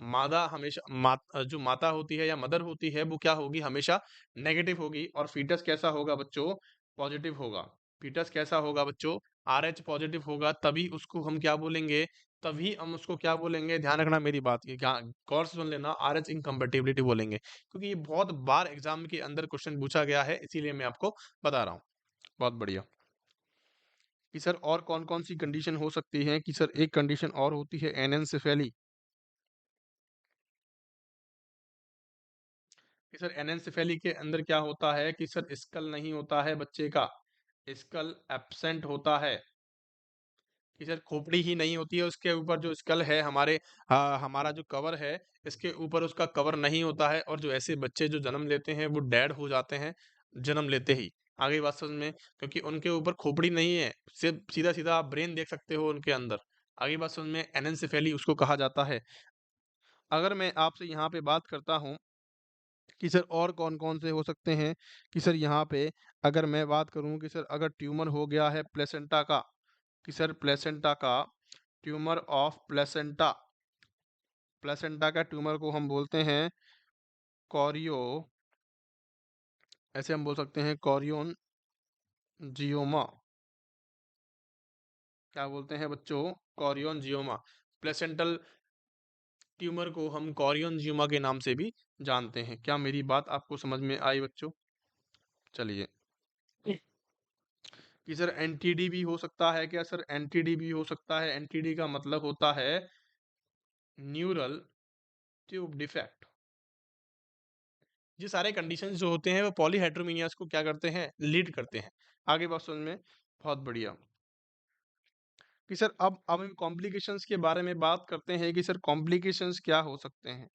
जो माता होती है या मदर होती है वो क्या होगी, हमेशा नेगेटिव होगी, और फीटस कैसा होगा बच्चों, पॉजिटिव होगा। फीटस कैसा होगा बच्चों, RH पॉजिटिव होगा, तभी उसको हम क्या बोलेंगे, तभी हम उसको क्या बोलेंगे, ध्यान रखना मेरी बात की, गौर से सुन लेना, RH इनकम्पेटिबिलिटी बोलेंगे, क्योंकि ये बहुत बार एग्जाम के अंदर क्वेश्चन पूछा गया है, इसीलिए मैं आपको बता रहा हूँ। बहुत बढ़िया। कि सर और कौन कौन सी कंडीशन हो सकती है, कि सर एक कंडीशन और होती है एनेंसेफेली। कि सर एनेंसेफेली के अंदर क्या होता है, कि सर स्कल नहीं होता है बच्चे का, स्कल एब्सेंट होता है। कि सर खोपड़ी ही नहीं होती है, उसके ऊपर जो स्कल है, हमारा जो कवर है, इसके ऊपर उसका कवर नहीं होता है, और जो ऐसे बच्चे जो जन्म लेते हैं वो डेड हो जाते हैं जन्म लेते ही। आगे बात समझ में, क्योंकि उनके ऊपर खोपड़ी नहीं है, सिर्फ सीधा सीधा आप ब्रेन देख सकते हो उनके अंदर। आगे बात समझ में, एनेंसेफेली उसको कहा जाता है। अगर मैं आपसे यहाँ पे बात करता हूँ कि सर और कौन कौन से हो सकते हैं, कि सर यहाँ पे अगर मैं बात करूँ कि सर अगर ट्यूमर हो गया है प्लेसेंटा का, कि सर प्लेसेंटा का ट्यूमर ऑफ प्लेसेंटा, प्लेसेंटा का ट्यूमर को हम बोलते हैं कॉरियो, ऐसे हम बोल सकते हैं कॉरियोन जियोमा। क्या बोलते हैं बच्चों, कॉरियोन जियोमा। प्लेसेंटल ट्यूमर को हम कॉरियोन जियोमा के नाम से भी जानते हैं। क्या मेरी बात आपको समझ में आई बच्चों? चलिए, कि सर एनटीडी भी हो सकता है क्या, सर एनटीडी भी हो सकता है। एनटीडी का मतलब होता है न्यूरल ट्यूब डिफेक्ट। ये सारे कंडीशंस जो होते हैं वो पॉलीहेड्रोमिनियस को क्या करते हैं, लीड करते हैं। आगे बात समझ में, बहुत बढ़िया। कि सर अब हम कॉम्प्लिकेशंस के बारे में बात करते हैं, कि सर कॉम्प्लिकेशंस क्या हो सकते हैं।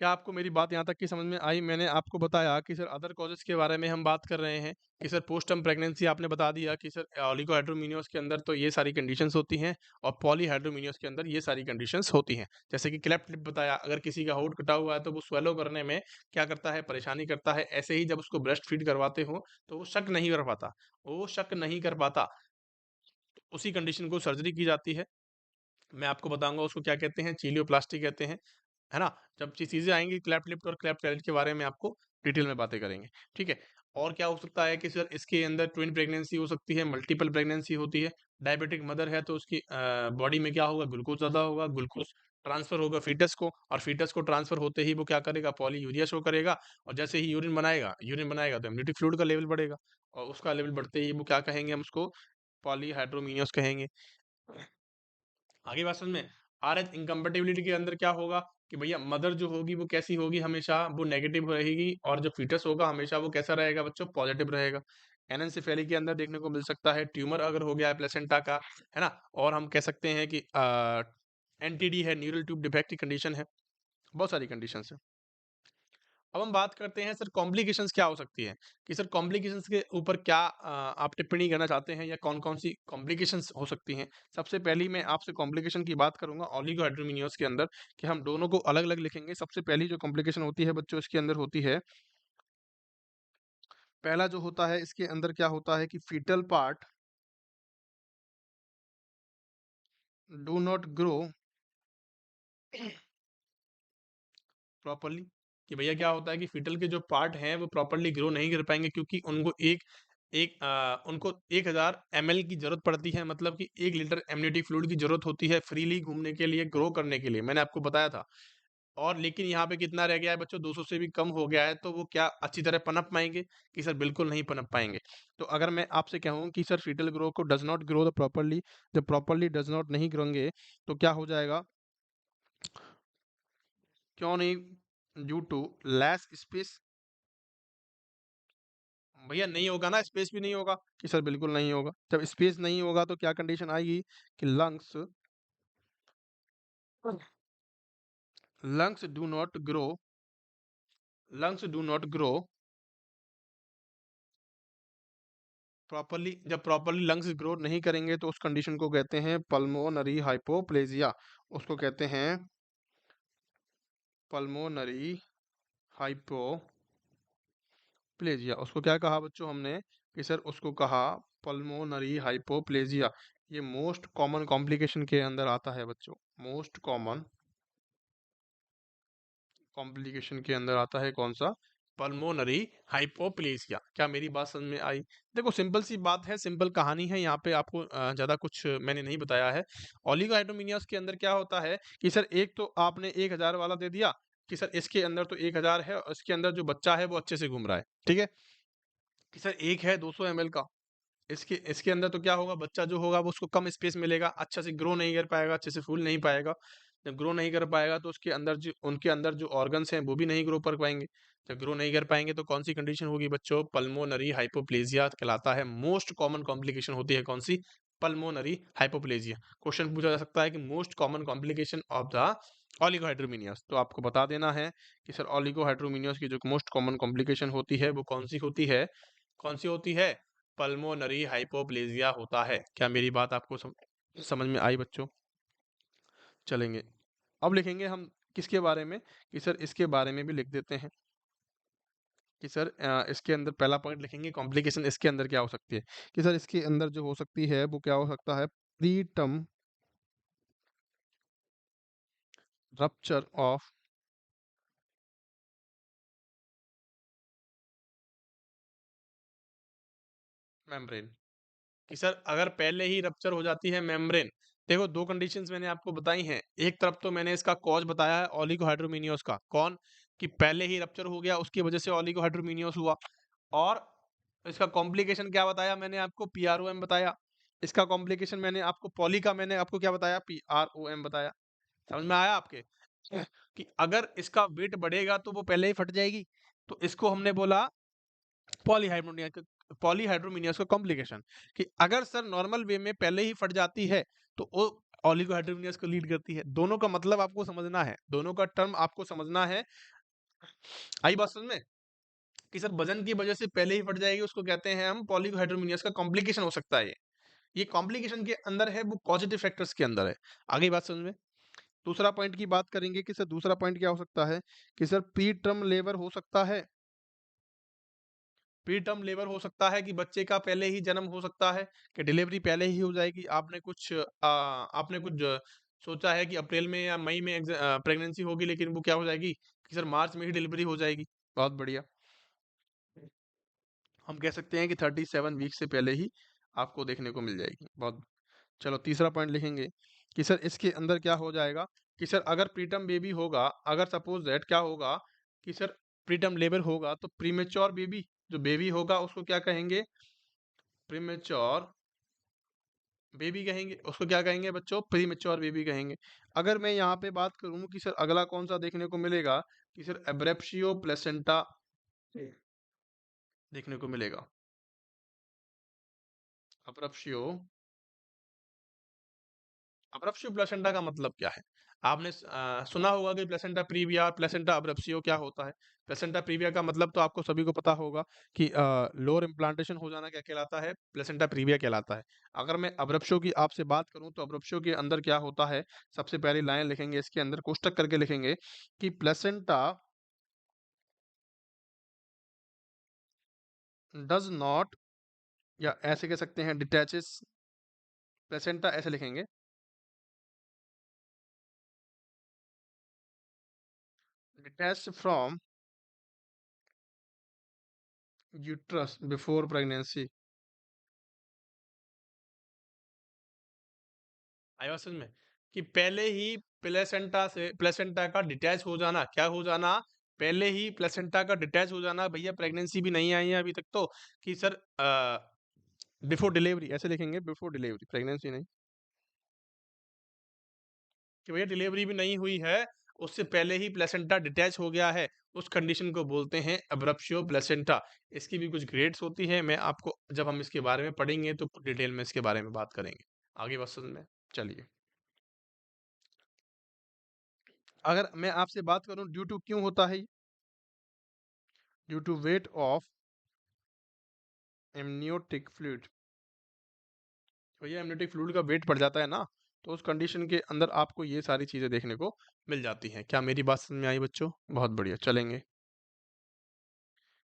क्या आपको मेरी बात यहाँ तक की समझ में आई? मैंने आपको बताया कि सर अदर कॉजेस के बारे में हम बात कर रहे हैं, कि सर पोस्टम प्रेगनेंसी आपने बता दिया, कि सर ओलिगोहाइड्रोमिनियोस के अंदर तो ये सारी कंडीशंस होती हैं, और पॉलीहाइड्रोमिनियोस के अंदर ये सारी कंडीशंस होती हैं। जैसे कि क्लेफ्ट लिप बताया, अगर किसी का होंठ कटा हुआ है तो वो स्वेलो करने में क्या करता है, परेशानी करता है। ऐसे ही जब उसको ब्रेस्ट फीड करवाते हो तो वो शक नहीं कर पाता, वो शक नहीं कर पाता, उसी कंडीशन को सर्जरी की जाती है। मैं आपको बताऊंगा उसको क्या कहते हैं, चीलियोप्लास्टी कहते हैं, है ना। जब चीजें आएंगी क्लैप्ट लिफ्ट और क्लैप्ट पैलेट के बारे में आपको डिटेल में बातें करेंगे, ठीक है। और क्या हो सकता है, कि सर इसके अंदर ट्विन प्रेगनेंसी हो सकती है, मल्टीपल प्रेगनेंसी होती है। डायबिटिक मदर है तो उसकी बॉडी में क्या होगा, ग्लूकोज ज्यादा होगा, ग्लूकोज ट्रांसफर होगा फीटस को, और फीटस को ट्रांसफर होते ही वो क्या करेगा, पॉलीयूरिया शो करेगा, और जैसे ही यूरिन बनाएगा तो एमनियोटिक फ्लूइड का लेवल बढ़ेगा, और उसका लेवल बढ़ते ही वो क्या कहेंगे, हम उसको पॉलीहाइड्रोमिनियस कहेंगे। आगे बात समझ में, RH इनकम्पेटिबिलिटी के अंदर क्या होगा, कि भैया मदर जो होगी वो कैसी होगी, हमेशा वो नेगेटिव रहेगी, और जो फीटस होगा हमेशा वो कैसा रहेगा बच्चों, पॉजिटिव रहेगा। एनेंसेफेली के अंदर देखने को मिल सकता है ट्यूमर अगर हो गया है प्लेसेंटा का, है ना। और हम कह सकते हैं कि एनटीडी है, न्यूरल ट्यूब डिफेक्ट की कंडीशन है। बहुत सारी कंडीशन है। अब हम बात करते हैं सर कॉम्प्लिकेशंस क्या हो सकती है, कि सर कॉम्प्लिकेशंस के ऊपर क्या आप टिप्पणी करना चाहते हैं, या कौन कौन सी कॉम्प्लिकेशंस हो सकती हैं। सबसे पहली मैं आपसे कॉम्प्लिकेशन की बात करूंगा ओलिगोहाइड्रोमिनियोस के अंदर, कि हम दोनों को अलग अलग लिखेंगे। सबसे पहली जो कॉम्प्लिकेशन होती है बच्चों इसके अंदर होती है, पहला जो होता है इसके अंदर क्या होता है, कि fetal part do not grow properly. कि भैया क्या होता है, कि फीटल के जो पार्ट हैं वो प्रॉपरली ग्रो नहीं कर पाएंगे, क्योंकि उनको उनको 1000 ml की जरूरत पड़ती है, मतलब कि 1 लीटर एमनियोटिक फ्लूइड की जरूरत होती है फ्रीली घूमने के लिए, ग्रो करने के लिए, मैंने आपको बताया था। और लेकिन यहाँ पे कितना रह गया है बच्चों, 200 से भी कम हो गया है, तो वो क्या अच्छी तरह पनप पाएंगे, कि सर बिल्कुल नहीं पनप पाएंगे। तो अगर मैं आपसे कहूँ कि सर फीटल ग्रो को does not grow the properly, जब प्रॉपरली डज नॉट नहीं ग्रोंगे तो क्या हो जाएगा, क्यों नहीं, ड्यू टू लेस स्पेस। भैया नहीं होगा ना, स्पेस भी नहीं होगा, कि सर बिल्कुल नहीं होगा। जब स्पेस नहीं होगा तो क्या कंडीशन आएगी, कि lungs do not grow, lungs do not grow जब प्रॉपरली लंग्स ग्रो नहीं करेंगे तो उस कंडीशन को कहते हैं पल्मोनरी हाइपोप्लेजिया। उसको कहते हैं पल्मोनरी हाइपोप्लेजिया। उसको क्या कहा बच्चों हमने कि सर उसको कहा पल्मोनरी हाइपोप्लेजिया। ये मोस्ट कॉमन कॉम्प्लिकेशन के अंदर आता है बच्चों, मोस्ट कॉमन कॉम्प्लिकेशन के अंदर आता है कौन सा? Pulmonary hypoplasia. क्या मेरी बात समझ में आई? देखो सिंपल सी बात है, सिंपल कहानी है, यहाँ पे आपको ज्यादा कुछ मैंने नहीं बताया है। ओलिगोहाइड्रोमिनियस के अंदर क्या होता है कि सर एक तो आपने 1000 वाला दे दिया कि सर इसके अंदर तो 1000 है और इसके अंदर जो बच्चा है वो अच्छे से घूम रहा है, ठीक है, कि सर एक है 200 ml का। इसके इसके अंदर तो क्या होगा, बच्चा जो होगा वो उसको कम स्पेस मिलेगा, अच्छा से ग्रो नहीं कर पाएगा, अच्छे से फूल नहीं पाएगा। जब ग्रो नहीं कर पाएगा तो उसके अंदर जो उनके अंदर जो ऑर्गन्स हैं वो भी नहीं ग्रो कर पाएंगे। जब ग्रो नहीं कर पाएंगे तो कौन सी कंडीशन होगी बच्चों? पल्मोनरी हाइपोप्लेजिया कहलाता है। मोस्ट कॉमन कॉम्प्लिकेशन होती है कौन सी? Pulmonary hypoplasia. क्वेश्चन पूछा जा सकता है कि most common complication of the oligohydramnios, तो आपको बता देना है कि सर ऑलिगोहाइड्रोमिनियस की जो मोस्ट कॉमन कॉम्प्लिकेशन होती है वो कौन सी होती है? कौन सी होती है? पल्मोनरी हाइपोप्लेजिया होता है। क्या मेरी बात आपको समझ में आई बच्चों? चलेंगे, अब लिखेंगे हम किसके बारे में कि सर इसके बारे में भी लिख देते हैं कि सर इसके अंदर पहला पॉइंट लिखेंगे कॉम्प्लिकेशन इसके अंदर क्या हो सकती है कि सर इसके अंदर जो हो सकती है वो क्या हो सकता है? Preterm rupture of membrane. कि सर अगर पहले ही रप्चर हो जाती है मेम्ब्रेन, देखो दो कंडीशंस मैंने आपको बताई हैं। एक तरफ तो मैंने इसका कॉज बताया है ओलिगोहाइड्रोमिनियोस का, कौन? कि पहले ही रप्चर हो गया उसकी वजह से ओलिगोहाइड्रोमिनियोस हुआ। और इसका कॉम्प्लिकेशन क्या बताया मैंने आपको? पीआरओएम बताया। इसका कॉम्प्लिकेशन मैंने आपको पॉली का मैंने आपको क्या बताया? पीआरओएम बताया। समझ में आया आपके? कि अगर इसका वेट बढ़ेगा तो वो पहले ही फट जाएगी, तो इसको हमने बोला पॉलीहाइड्रोमिनियस का कॉम्प्लिकेशन। कि अगर सर नॉर्मल वे में पहले ही फट जाती है तो वो ऑलिगोहाइड्रोमिनियस को लीड करती है। दोनों का मतलब आपको समझना है, दोनों का टर्म आपको समझना है। आई बात समझ में? कि सर वजन की वजह से पहले ही फट जाएगी उसको कहते हैं हम पॉलीहाइड्रोमिनियस का कॉम्प्लिकेशन हो सकता है। ये कॉम्प्लिकेशन के अंदर है, वो पॉजिटिव फैक्टर्स के अंदर है। आगे बात समझ में? दूसरा पॉइंट की बात करेंगे कि सर दूसरा पॉइंट क्या हो सकता है कि सर प्री टर्म लेबर हो सकता है। प्री टर्म लेबर हो सकता है कि बच्चे का पहले ही जन्म हो सकता है, कि डिलीवरी पहले ही हो जाएगी। आपने कुछ सोचा है कि अप्रैल में या मई में प्रेगनेंसी होगी, लेकिन वो क्या हो जाएगी कि सर मार्च में ही डिलीवरी हो जाएगी। बहुत बढ़िया, हम कह सकते हैं कि 37 वीक से पहले ही आपको देखने को मिल जाएगी। बहुत, चलो तीसरा पॉइंट लिखेंगे कि सर इसके अंदर क्या हो जाएगा कि सर अगर प्रीटर्म बेबी होगा, अगर सपोज दैट क्या होगा कि सर प्रीटर्म लेबर होगा तो प्रीमेच्योर बेबी, जो बेबी होगा उसको क्या कहेंगे? प्रीमेच्योर बेबी कहेंगे। उसको क्या कहेंगे बच्चों? प्रीमेच्योर बेबी कहेंगे। अगर मैं यहाँ पे बात करूँ कि सर अगला कौन सा देखने को मिलेगा कि सर एब्रेप्शियो प्लेसेंटा देखने को मिलेगा। अब्रप्शियो अब्रप्शियो प्लेसेंटा का मतलब क्या है? आपने सुना होगा कि प्लेसेंटा प्रीविया और प्लेसेंटा अब्रप्शियो क्या होता है। प्लेसेंटा प्रीविया का मतलब तो आपको सभी को पता होगा कि लोअर इम्प्लांटेशन हो जाना क्या कहलाता है? प्लेसेंटा प्रीविया कहलाता है। अगर मैं अब्रप्शियो की आपसे बात करूं तो अब्रप्शियो के अंदर क्या होता है? सबसे पहली लाइन लिखेंगे, इसके अंदर कोष्टक करके लिखेंगे कि प्लेसेंटा डज नॉट, या ऐसे कह सकते हैं डिटैचेस प्लेसेंटा, ऐसे लिखेंगे detach from uterus before pregnancy. आया समझ में? कि पहले ही प्लेसेंटा का डिटैच हो जाना, क्या हो जाना? पहले ही प्लेसेंटा का डिटैच हो जाना। भैया प्रेगनेंसी भी नहीं आई है अभी तक तो, कि सर बिफोर डिलीवरी ऐसे लिखेंगे, बिफोर डिलीवरी, प्रेगनेंसी नहीं, कि भैया डिलीवरी भी नहीं हुई है, उससे पहले ही प्लेसेंटा डिटैच हो गया है, उस कंडीशन को बोलते हैं अब्रप्शियो प्लेसेंटा। इसकी भी कुछ ग्रेड्स होती है, मैं आपको जब हम इसके बारे में पढ़ेंगे तो डिटेल में इसके बारे में बात करेंगे। आगे बात समझ में? चलिए, अगर मैं आपसे बात करूं ड्यू टू क्यों होता है, due to weight of amniotic fluid, भैया एमनियोटिक फ्लूइड का वेट बढ़ जाता है ना, तो उस कंडीशन के अंदर आपको ये सारी चीजें देखने को मिल जाती हैं। क्या मेरी बात समझ में आई बच्चों? बहुत बढ़िया, चलेंगे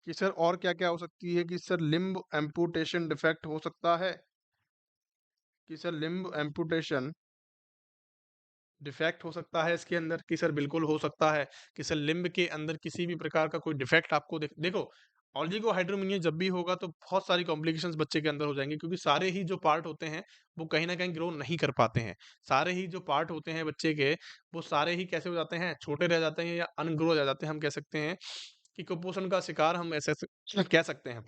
कि सर और क्या क्या हो सकती है कि सर लिम्ब एम्पुटेशन डिफेक्ट हो सकता है, कि सर लिम्ब एम्पुटेशन डिफेक्ट हो सकता है इसके अंदर, कि सर बिल्कुल हो सकता है कि सर लिम्ब के अंदर किसी भी प्रकार का कोई डिफेक्ट आपको देखो, ऑलिगोहाइड्रोमिनिया जब भी होगा तो बहुत सारी कॉम्प्लिकेशंस बच्चे के अंदर हो जाएंगे, क्योंकि सारे ही जो पार्ट होते हैं वो कहीं ना कहीं ग्रो नहीं कर पाते हैं। सारे ही जो पार्ट होते हैं बच्चे के, वो सारे ही कैसे हो जाते हैं, छोटे रह जाते हैं या अनग्रो रह जाते हैं। हम कह सकते हैं कि कुपोषण का शिकार हम ऐसे कह सकते हैं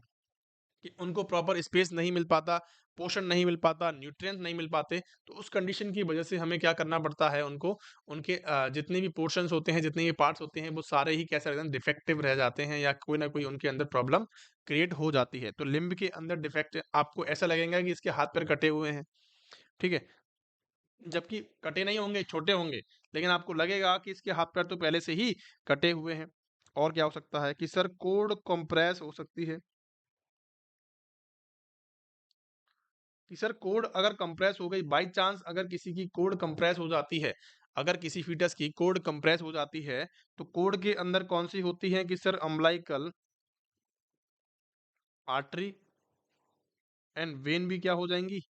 कि उनको प्रॉपर स्पेस नहीं मिल पाता, पोषण नहीं मिल पाता, न्यूट्रिएंट नहीं मिल पाते। तो उस कंडीशन की वजह से हमें क्या करना पड़ता है, उनको उनके जितने भी पोर्शंस होते हैं, जितने भी पार्ट्स होते हैं, वो सारे ही कैसे रहते हैं, डिफेक्टिव रह जाते हैं या कोई ना कोई उनके अंदर प्रॉब्लम क्रिएट हो जाती है। तो लिम्ब के अंदर डिफेक्ट आपको ऐसा लगेगा कि इसके हाथ पैर कटे हुए हैं, ठीक है? जबकि कटे नहीं होंगे, छोटे होंगे, लेकिन आपको लगेगा कि इसके हाथ पैर तो पहले से ही कटे हुए हैं। और क्या हो सकता है कि सर कोड कंप्रेस हो सकती है, कि सर कोड अगर कंप्रेस हो गई बाय चांस, अगर किसी की कोड कंप्रेस हो जाती है, अगर किसी फीटस की कोड कंप्रेस हो जाती है, तो कोड के अंदर कौन सी होती है कि sir umbilical, artery and when भी क्या हो जाएंगी,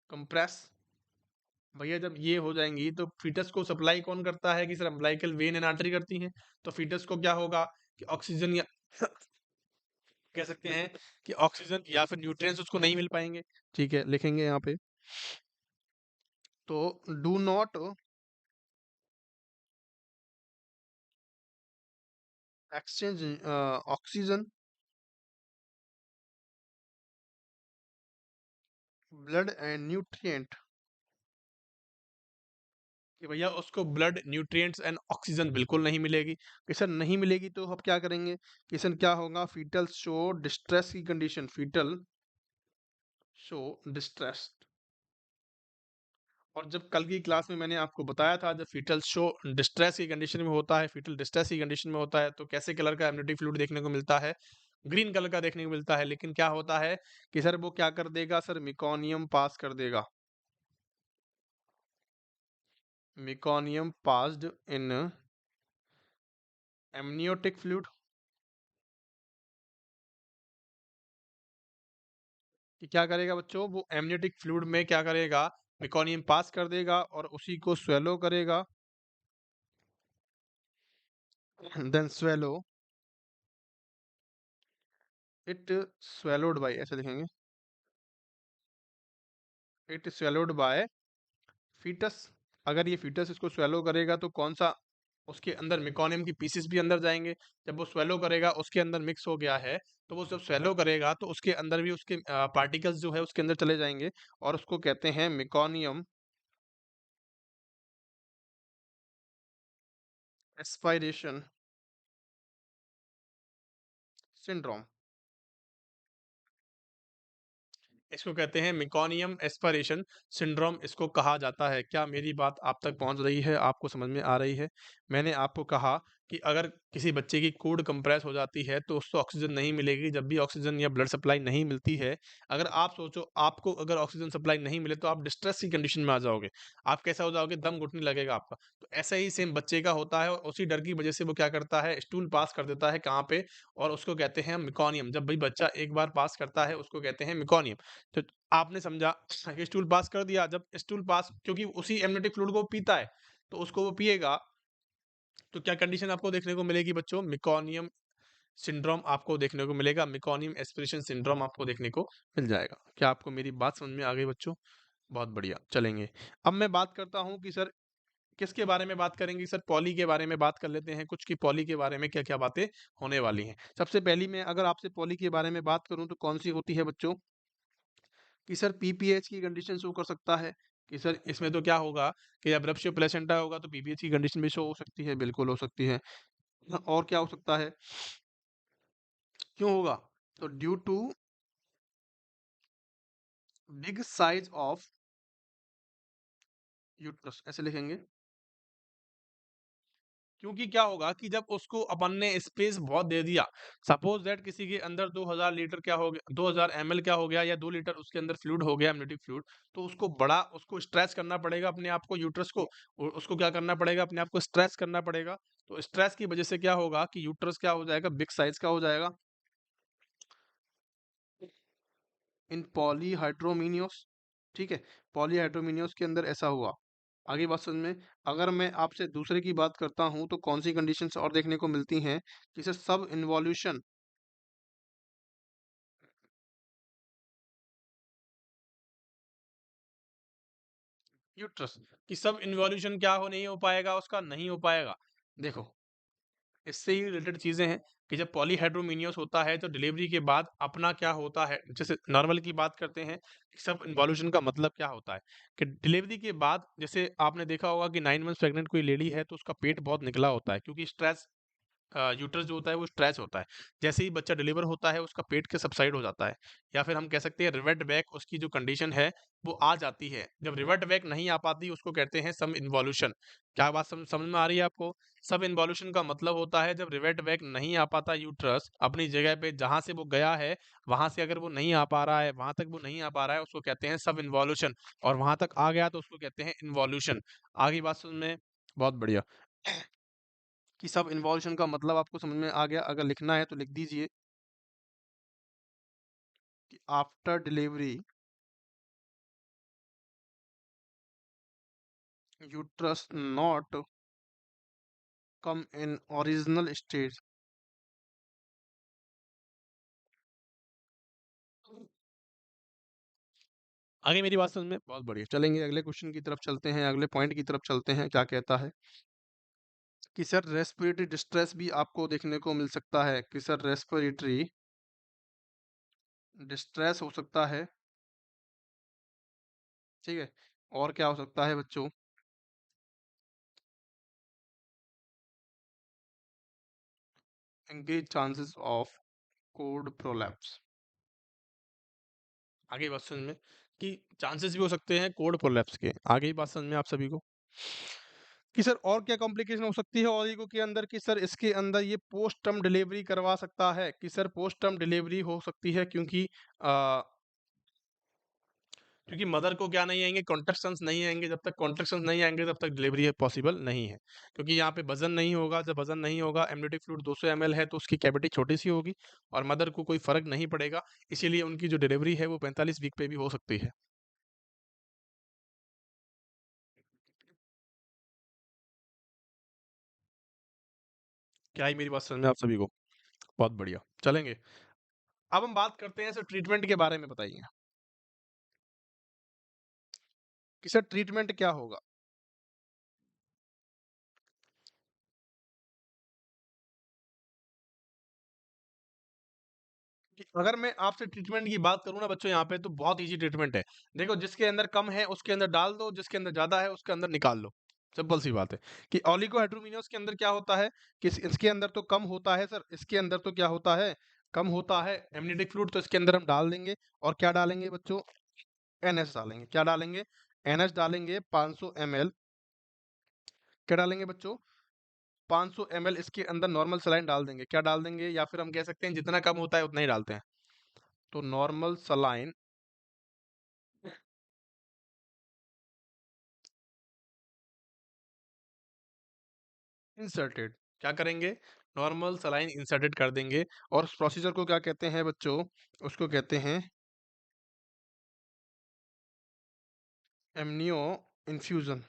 कंप्रेस। भैया जब ये हो जाएंगी तो फीटस को सप्लाई कौन करता है कि sir umbilical when and artery करती हैं। तो फीटस को क्या होगा कि ऑक्सीजन या कह सकते हैं कि ऑक्सीजन या फिर न्यूट्रिएंट्स उसको नहीं मिल पाएंगे। ठीक है, लिखेंगे यहाँ पे, तो do not exchange oxygen, blood and nutrient, कि भैया उसको ब्लड न्यूट्रिएंट्स एंड ऑक्सीजन बिल्कुल नहीं मिलेगी। किशन नहीं मिलेगी तो अब क्या करेंगे, किशन क्या होगा, फीटल शो डिस्ट्रेस की कंडीशन, फीटल शो डिस्ट्रेस। और जब कल की क्लास में मैंने आपको बताया था, जब फीटल शो डिस्ट्रेस की कंडीशन में होता है, फीटल डिस्ट्रेस की कंडीशन में होता है, तो कैसे कलर का एमनियोटिक फ्लूइड देखने को मिलता है, ग्रीन कलर का देखने को मिलता है। लेकिन क्या होता है कि सर वो क्या कर देगा, सर मिकोनियम पास कर देगा, meconium passed in amniotic fluid, कि क्या करेगा बच्चों, वो एमनियोटिक फ्लूइड में क्या करेगा, मेकोनियम पास कर देगा और उसी को स्वेलो करेगा, then swallow it, swallowed by, ऐसे लिखेंगे, इट स्वेलोड बाय फीटस। अगर ये फीटस इसको स्वेलो करेगा तो कौन सा, उसके अंदर मेकोनियम की पीसेस भी अंदर जाएंगे। जब वो स्वेलो करेगा, उसके अंदर मिक्स हो गया है, तो वो जब स्वेलो करेगा तो उसके अंदर भी उसके पार्टिकल्स जो है उसके अंदर चले जाएंगे, और उसको कहते हैं मेकोनियम एस्पायरेशन सिंड्रोम, इसको कहते हैं मेकोनियम एस्पिरेशन सिंड्रोम, इसको कहा जाता है। क्या मेरी बात आप तक पहुंच रही है, आपको समझ में आ रही है? मैंने आपको कहा कि अगर किसी बच्चे की कोड कंप्रेस हो जाती है तो उसको ऑक्सीजन नहीं मिलेगी। जब भी ऑक्सीजन या ब्लड सप्लाई नहीं मिलती है, अगर आप सोचो आपको अगर ऑक्सीजन सप्लाई नहीं मिले तो आप डिस्ट्रेस की कंडीशन में आ जाओगे, आप कैसा हो जाओगे, दम घुटने लगेगा आपका। तो ऐसा ही सेम बच्चे का होता है, और उसी डर की वजह से वो क्या करता है, स्टूल पास कर देता है कहाँ पे, और उसको कहते हैं मिकोनियम। जब भाई बच्चा एक बार पास करता है उसको कहते हैं मिकोनियम। तो आपने समझा कि स्टूल पास कर दिया, जब स्टूल पास, क्योंकि उसी एमनियोटिक फ्लूइड को वो पीता है, तो उसको वो पिएगा, तो क्या कंडीशन आपको देखने को मिलेगी बच्चों, मिकोनियम सिंड्रोम आपको देखने को मिलेगा, मिकोनियम एस्पिरेशन सिंड्रोम आपको देखने को मिल जाएगा। क्या आपको मेरी बात समझ में आ गई बच्चों? बहुत बढ़िया, चलेंगे। अब मैं बात करता हूँ कि सर किसके बारे में बात करेंगे, सर पॉली के बारे में बात कर लेते हैं कुछ, की पॉली के बारे में क्या क्या बातें होने वाली हैं। सबसे पहली मैं अगर आपसे पॉली के बारे में बात करूं तो कौन सी होती है बच्चों, कि सर पीपीएच की कंडीशन शो कर सकता है, कि सर इसमें तो क्या होगा कि जब रप्चर प्लेसेंटा होगा तो पीपीएच की कंडीशन भी शो हो सकती है, बिल्कुल हो सकती है। और क्या हो सकता है, क्यों होगा, तो due to big size of uterus, ऐसे लिखेंगे, क्योंकि क्या होगा कि जब उसको अपन ने स्पेस बहुत दे दिया, सपोज दैट किसी के अंदर 2000 लीटर क्या हो गया, 2000 ml क्या हो गया, या 2 लीटर उसके अंदर फ्लूइड हो गया, एमनियोटिक फ्लूइड, तो उसको स्ट्रेच करना पड़ेगा अपने आप को, यूट्रस को, और उसको क्या करना पड़ेगा, अपने आप को स्ट्रेच करना पड़ेगा। तो स्ट्रेस की वजह से क्या होगा कि यूट्रस क्या हो जाएगा, बिग साइज का हो जाएगा इन पॉलीहाइड्रोमिनियोस। ठीक है, पॉलीहाइड्रोमिनियोस के अंदर ऐसा हुआ। आगे बात समझ में। अगर मैं आपसे दूसरे की बात करता हूं तो कौन सी कंडीशंस और देखने को मिलती हैं कि सर सब इन्वॉल्यूशन यूट्रस कि सब इन्वॉल्यूशन क्या हो नहीं हो पाएगा, उसका नहीं हो पाएगा। देखो, इससे ही रिलेटेड चीजें हैं कि जब पॉलीहाइड्रोमिनियस होता है तो डिलीवरी के बाद अपना क्या होता है, जैसे नॉर्मल की बात करते हैं कि सब इन्वॉल्यूशन का मतलब क्या होता है कि डिलीवरी के बाद, जैसे आपने देखा होगा कि 9 मंथ्स प्रेग्नेंट कोई लेडी है तो उसका पेट बहुत निकला होता है, क्योंकि स्ट्रेस, यूट्रस जो होता है वो स्ट्रेच होता है। जैसे ही बच्चा डिलीवर होता है उसका पेट के सबसाइड हो जाता है, या फिर हम कह सकते हैं रिवर्ट बैक, उसकी जो कंडीशन है वो आ जाती है। जब रिवर्ट बैक नहीं आ पाती उसको कहते हैं सम इन्वॉल्यूशन। क्या बात समझ में आ रही है आपको? सब इन्वॉल्यूशन का मतलब होता है जब रिवर्ट बैक नहीं आ पाता यूट्रस अपनी जगह पे, जहां से वो गया है वहां से अगर वो नहीं आ पा रहा है, वहां तक वो नहीं आ पा रहा है, उसको कहते हैं सब इन्वॉल्यूशन। और वहां तक आ गया तो उसको कहते हैं इन्वॉल्यूशन। आगे बात समझ में? बहुत बढ़िया। कि सब इन्वॉल्यूशन का मतलब आपको समझ में आ गया। अगर लिखना है तो लिख दीजिए कि after delivery uterus not come in original stage. आगे मेरी बात समझ में? बहुत बढ़िया। चलेंगे अगले क्वेश्चन की तरफ चलते हैं, अगले पॉइंट की तरफ चलते हैं। क्या कहता है कि सर रेस्पिरेटरी डिस्ट्रेस भी आपको देखने को मिल सकता है, कि सर रेस्पिरेटरी डिस्ट्रेस हो सकता है। ठीक है, और क्या हो सकता है बच्चों? Increase chances of code prolapse. आगे बात समझ में कि चांसेस भी हो सकते हैं कोड प्रोलैप्स के। आगे ही बात समझ में आप सभी को कि सर और क्या कॉम्प्लिकेशन हो सकती है ओलिगो के अंदर, कि सर इसके अंदर ये पोस्ट टर्म डिलीवरी करवा सकता है, कि सर पोस्ट टर्म डिलीवरी हो सकती है, क्योंकि मदर को क्या नहीं आएंगे, कॉन्ट्रैक्शंस नहीं आएंगे। जब तक कॉन्ट्रैक्शंस नहीं आएंगे तब तक डिलीवरी पॉसिबल नहीं है, क्योंकि यहाँ पे वजन नहीं होगा। जब वजन नहीं होगा, एमनियोटिक फ्लूइड 200 ml है तो उसकी कैविटी छोटी सी होगी और मदर को कोई फर्क नहीं पड़ेगा। इसीलिए उनकी जो डिलीवरी है वो 45 वीक पे भी हो सकती है। क्या ही मेरी बात समझ में आप सभी को? बहुत बढ़िया। चलेंगे, अब हम बात करते हैं सर ट्रीटमेंट के बारे में। बताइए कि सर ट्रीटमेंट क्या होगा। कि अगर मैं आपसे ट्रीटमेंट की बात करूँ ना बच्चों, यहाँ पे तो बहुत इजी ट्रीटमेंट है। देखो, जिसके अंदर कम है उसके अंदर डाल दो, जिसके अंदर ज्यादा है उसके अंदर निकाल लो। सिंपल सी बात है कि ओलिगोहाइड्रोमिनस के अंदर क्या होता है कि इसके अंदर तो कम होता है सर, इसके अंदर तो क्या होता है, कम होता है एमनियोटिक फ्लूइड, तो इसके अंदर हम डाल देंगे। और क्या डालेंगे बच्चों? एनएच डालेंगे। क्या डालेंगे? एनएच डालेंगे 500 ml। क्या डालेंगे बच्चों? 500 ml इसके अंदर नॉर्मल सलाइन डाल देंगे। क्या डाल देंगे, या फिर हम कह सकते हैं जितना कम होता है उतना ही डालते हैं। तो नॉर्मल सलाइन इंसर्टेड। क्या करेंगे? नॉर्मल सलाइन इंसर्टेड कर देंगे। और उस प्रोसीजर को क्या कहते हैं बच्चों? उसको कहते हैं एमनियो इन्फ्यूजन।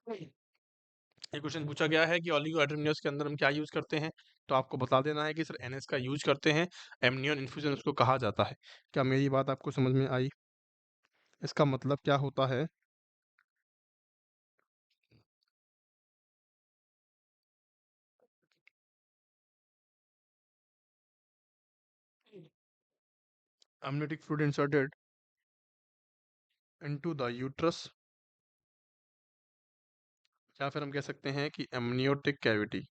ये क्वेश्चन पूछा गया है कि ओलिगोहाइड्रोमिनस के अंदर हम क्या यूज करते हैं, तो आपको बता देना है कि सर एनएस का यूज करते हैं। एमनियन इन्फ्यूजन उसको कहा जाता है। क्या मेरी बात आपको समझ में आई? इसका मतलब क्या होता है? amniotic fluid inserted into the uterus, या फिर हम कह सकते हैं कि amniotic cavity।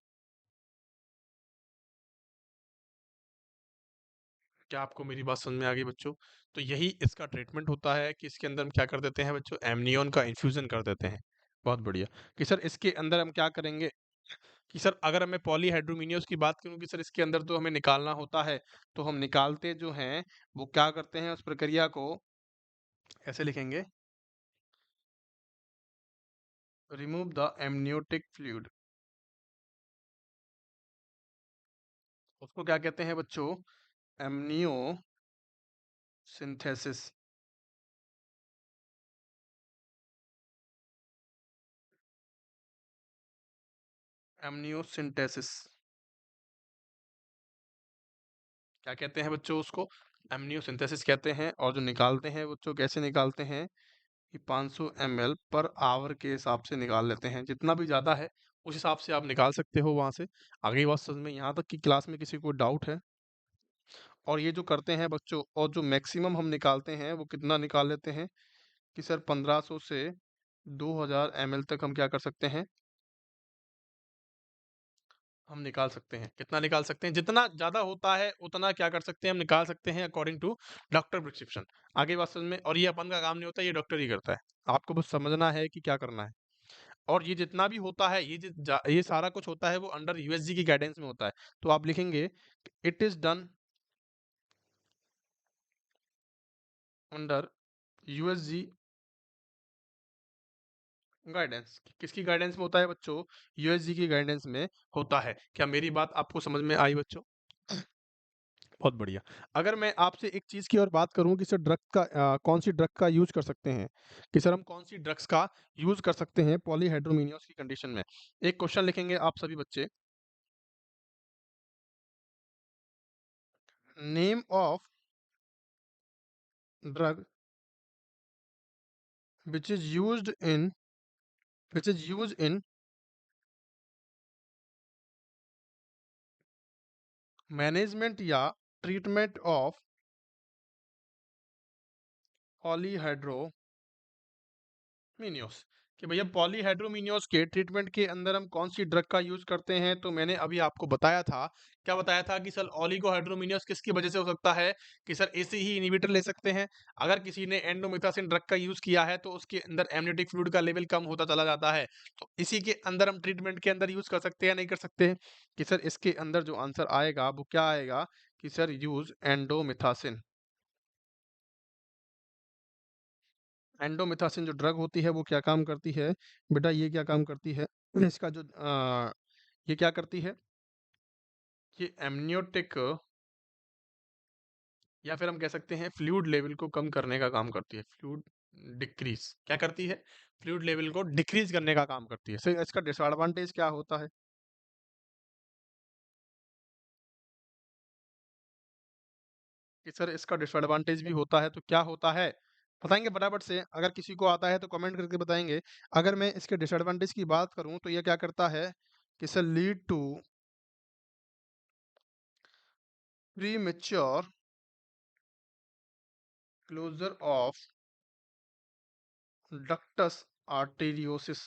क्या आपको मेरी बात समझ में आ गई बच्चों? तो यही इसका ट्रीटमेंट होता है कि इसके अंदर हम क्या कर देते हैं बच्चों, एमनियोन का इन्फ्यूजन कर देते हैं। बहुत बढ़िया। कि सर इसके अंदर हम क्या करेंगे कि सर अगर मैं पॉलीहाइड्रोमिनियस की बात करूं कि सर इसके अंदर तो हमें निकालना होता है, तो हम निकालते जो हैं वो क्या करते हैं, उस प्रक्रिया को ऐसे लिखेंगे, रिमूव द एमनियोटिक फ्लूइड। उसको क्या कहते हैं बच्चों, एमनियो सिंथेसिस। एमनियोसिंथेसिस क्या कहते हैं बच्चों, उसको एमनियोसिंथेसिस कहते हैं। और जो निकालते हैं बच्चों, कैसे निकालते हैं कि 500 ml पर आवर के हिसाब से निकाल लेते हैं। जितना भी ज़्यादा है उस हिसाब से आप निकाल सकते हो वहाँ से। आगे बात समझ में, यहाँ तक कि क्लास में किसी को डाउट है। और ये जो करते हैं बच्चों, और जो मैक्सिमम हम निकालते हैं वो कितना निकाल लेते हैं कि सर 1500 से 2000 ml तक हम क्या कर सकते हैं, हम निकाल सकते हैं। कितना निकाल सकते हैं, जितना ज़्यादा होता है उतना क्या कर सकते हैं, हम निकाल सकते हैं अकॉर्डिंग टू डॉक्टर प्रिस्क्रिप्शन। आगे बात समझ में, और ये अपन का काम नहीं होता, ये डॉक्टर ही करता है। आपको बस समझना है कि क्या करना है। और ये जितना भी होता है, ये सारा कुछ होता है वो अंडर यूएसजी की गाइडेंस में होता है। तो आप लिखेंगे it is done under USG guidance. किसकी गाइडेंस में होता है बच्चों, यूएसजी की गाइडेंस में होता है। क्या मेरी बात आपको समझ में आई बच्चों? बहुत बढ़िया। अगर मैं आपसे एक चीज़ की और बात करूँ कि सर ड्रग का कौन-सी ड्रग का यूज़ कर सकते हैं? कि सर हम कौन-सी ड्रग्स का यूज़ कर सकते हैं पॉलीहाइड्रोमिनियस की कंडीशन में? एक क्वेश्चन लिखेंगे आप सभी बच्चे। Name of drug which is used in which is used in management या ट्रीटमेंट ऑफ पॉलीहाइड्रोमिनियस। कि भैया पॉलीहाइड्रोमिनियस के ट्रीटमेंट के अंदर हम कौन सी ड्रग का यूज करते हैं, तो मैंने अभी आपको बताया था। क्या बताया था कि सर ओलिगोहाइड्रोमिनियस किसकी वजह से हो सकता है, कि सर ऐसे ही इनहिबिटर ले सकते हैं। अगर किसी ने एंडोमेथासिन ड्रग का यूज किया है तो उसके अंदर एमनियोटिक फ्लूइड का लेवल कम होता चला जाता है। तो इसी के अंदर हम ट्रीटमेंट के अंदर यूज कर सकते हैं, नहीं कर सकते हैं? कि सर इसके अंदर जो आंसर आएगा वो क्या आएगा, कि सर यूज एंडोमेथासिन। एंडोमेथासिन जो ड्रग होती है वो क्या काम करती है बेटा, ये क्या काम करती है, इसका जो ये क्या करती है, ये एमनियोटिक या फिर हम कह सकते हैं फ्लूइड लेवल को कम करने का काम करती है। फ्लूइड डिक्रीज क्या करती है, फ्लूइड लेवल को डिक्रीज करने का काम करती है। सर इसका डिसएडवांटेज क्या होता है, कि सर इसका डिसएडवांटेज भी होता है, तो क्या होता है बताएंगे फटाफट से, अगर किसी को आता है तो कमेंट करके बताएंगे। अगर मैं इसके डिसएडवांटेज की बात करूं तो ये क्या करता है कि sir lead to premature closure of ductus arteriosus.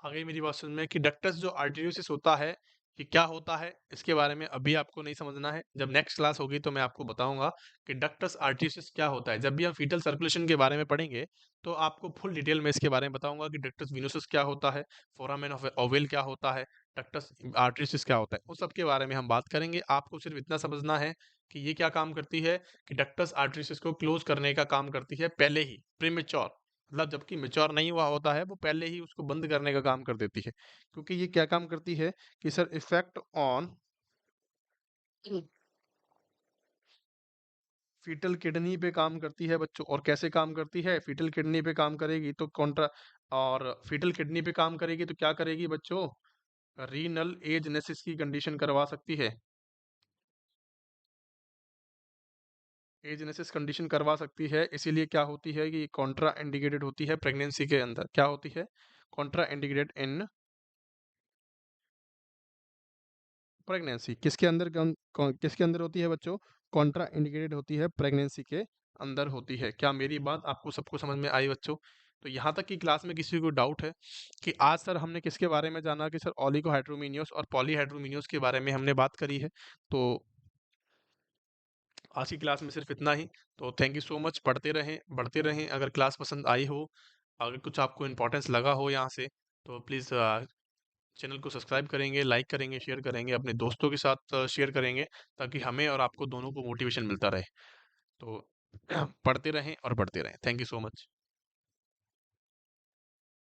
आगे मेरी बात समझ में कि डक्टस जो आर्टेरियोसिस होता है, ये क्या होता है, इसके बारे में अभी आपको नहीं समझना है। जब नेक्स्ट क्लास होगी तो मैं आपको बताऊंगा कि डक्टस आर्टेरियोसिस क्या होता है। जब भी हम फीटल सर्कुलेशन के बारे में पढ़ेंगे तो आपको फुल डिटेल में इसके बारे में बताऊंगा कि डक्टस विनोसिस क्या होता है, फोरामेन ऑफ ओवेल क्या होता है, डक्टस आर्टेरियोसिस क्या होता है, उस सब के बारे में हम बात करेंगे। आपको सिर्फ इतना समझना है कि ये क्या काम करती है, कि डक्टस आर्टेरियोसिस को क्लोज करने का काम करती है पहले ही, प्रीमेच्योर, मतलब जबकि मैच्योर नहीं हुआ होता है वो पहले ही उसको बंद करने का काम कर देती है। क्योंकि ये क्या काम करती है कि sir effect on fetal kidney पे काम करती है बच्चों। और कैसे काम करती है, फीटल किडनी पे काम करेगी तो कॉन्ट्रा, और फीटल किडनी पे काम करेगी तो क्या करेगी बच्चों, रीनल एजनेसिस की कंडीशन करवा सकती है। एजनेसिस कंडीशन करवा सकती है, इसीलिए क्या होती है कि कॉन्ट्रा इंडिकेटेड होती है प्रेगनेंसी के अंदर। क्या होती है, कॉन्ट्रा इंडिकेटेड इन प्रेगनेंसी। किसके अंदर किसके अंदर होती है बच्चों, कॉन्ट्रा इंडिकेटेड होती है प्रेगनेंसी के अंदर होती है। क्या मेरी बात आपको सबको समझ में आई बच्चों? तो यहाँ तक की क्लास में किसी को डाउट है कि आज सर हमने किसके बारे में जाना कि सर ओलिगोहाइड्रोमिनियोस और पॉलीहाइड्रोमिनियोस के बारे में हमने बात करी है। तो आज की क्लास में सिर्फ इतना ही। तो थैंक यू सो मच। पढ़ते रहें, बढ़ते रहें। अगर क्लास पसंद आई हो, अगर कुछ आपको इम्पोर्टेंस लगा हो यहाँ से, तो प्लीज़ चैनल को सब्सक्राइब करेंगे, लाइक करेंगे, शेयर करेंगे, अपने दोस्तों के साथ शेयर करेंगे, ताकि हमें और आपको दोनों को मोटिवेशन मिलता रहे। तो पढ़ते रहें और बढ़ते रहें। Thank you so much.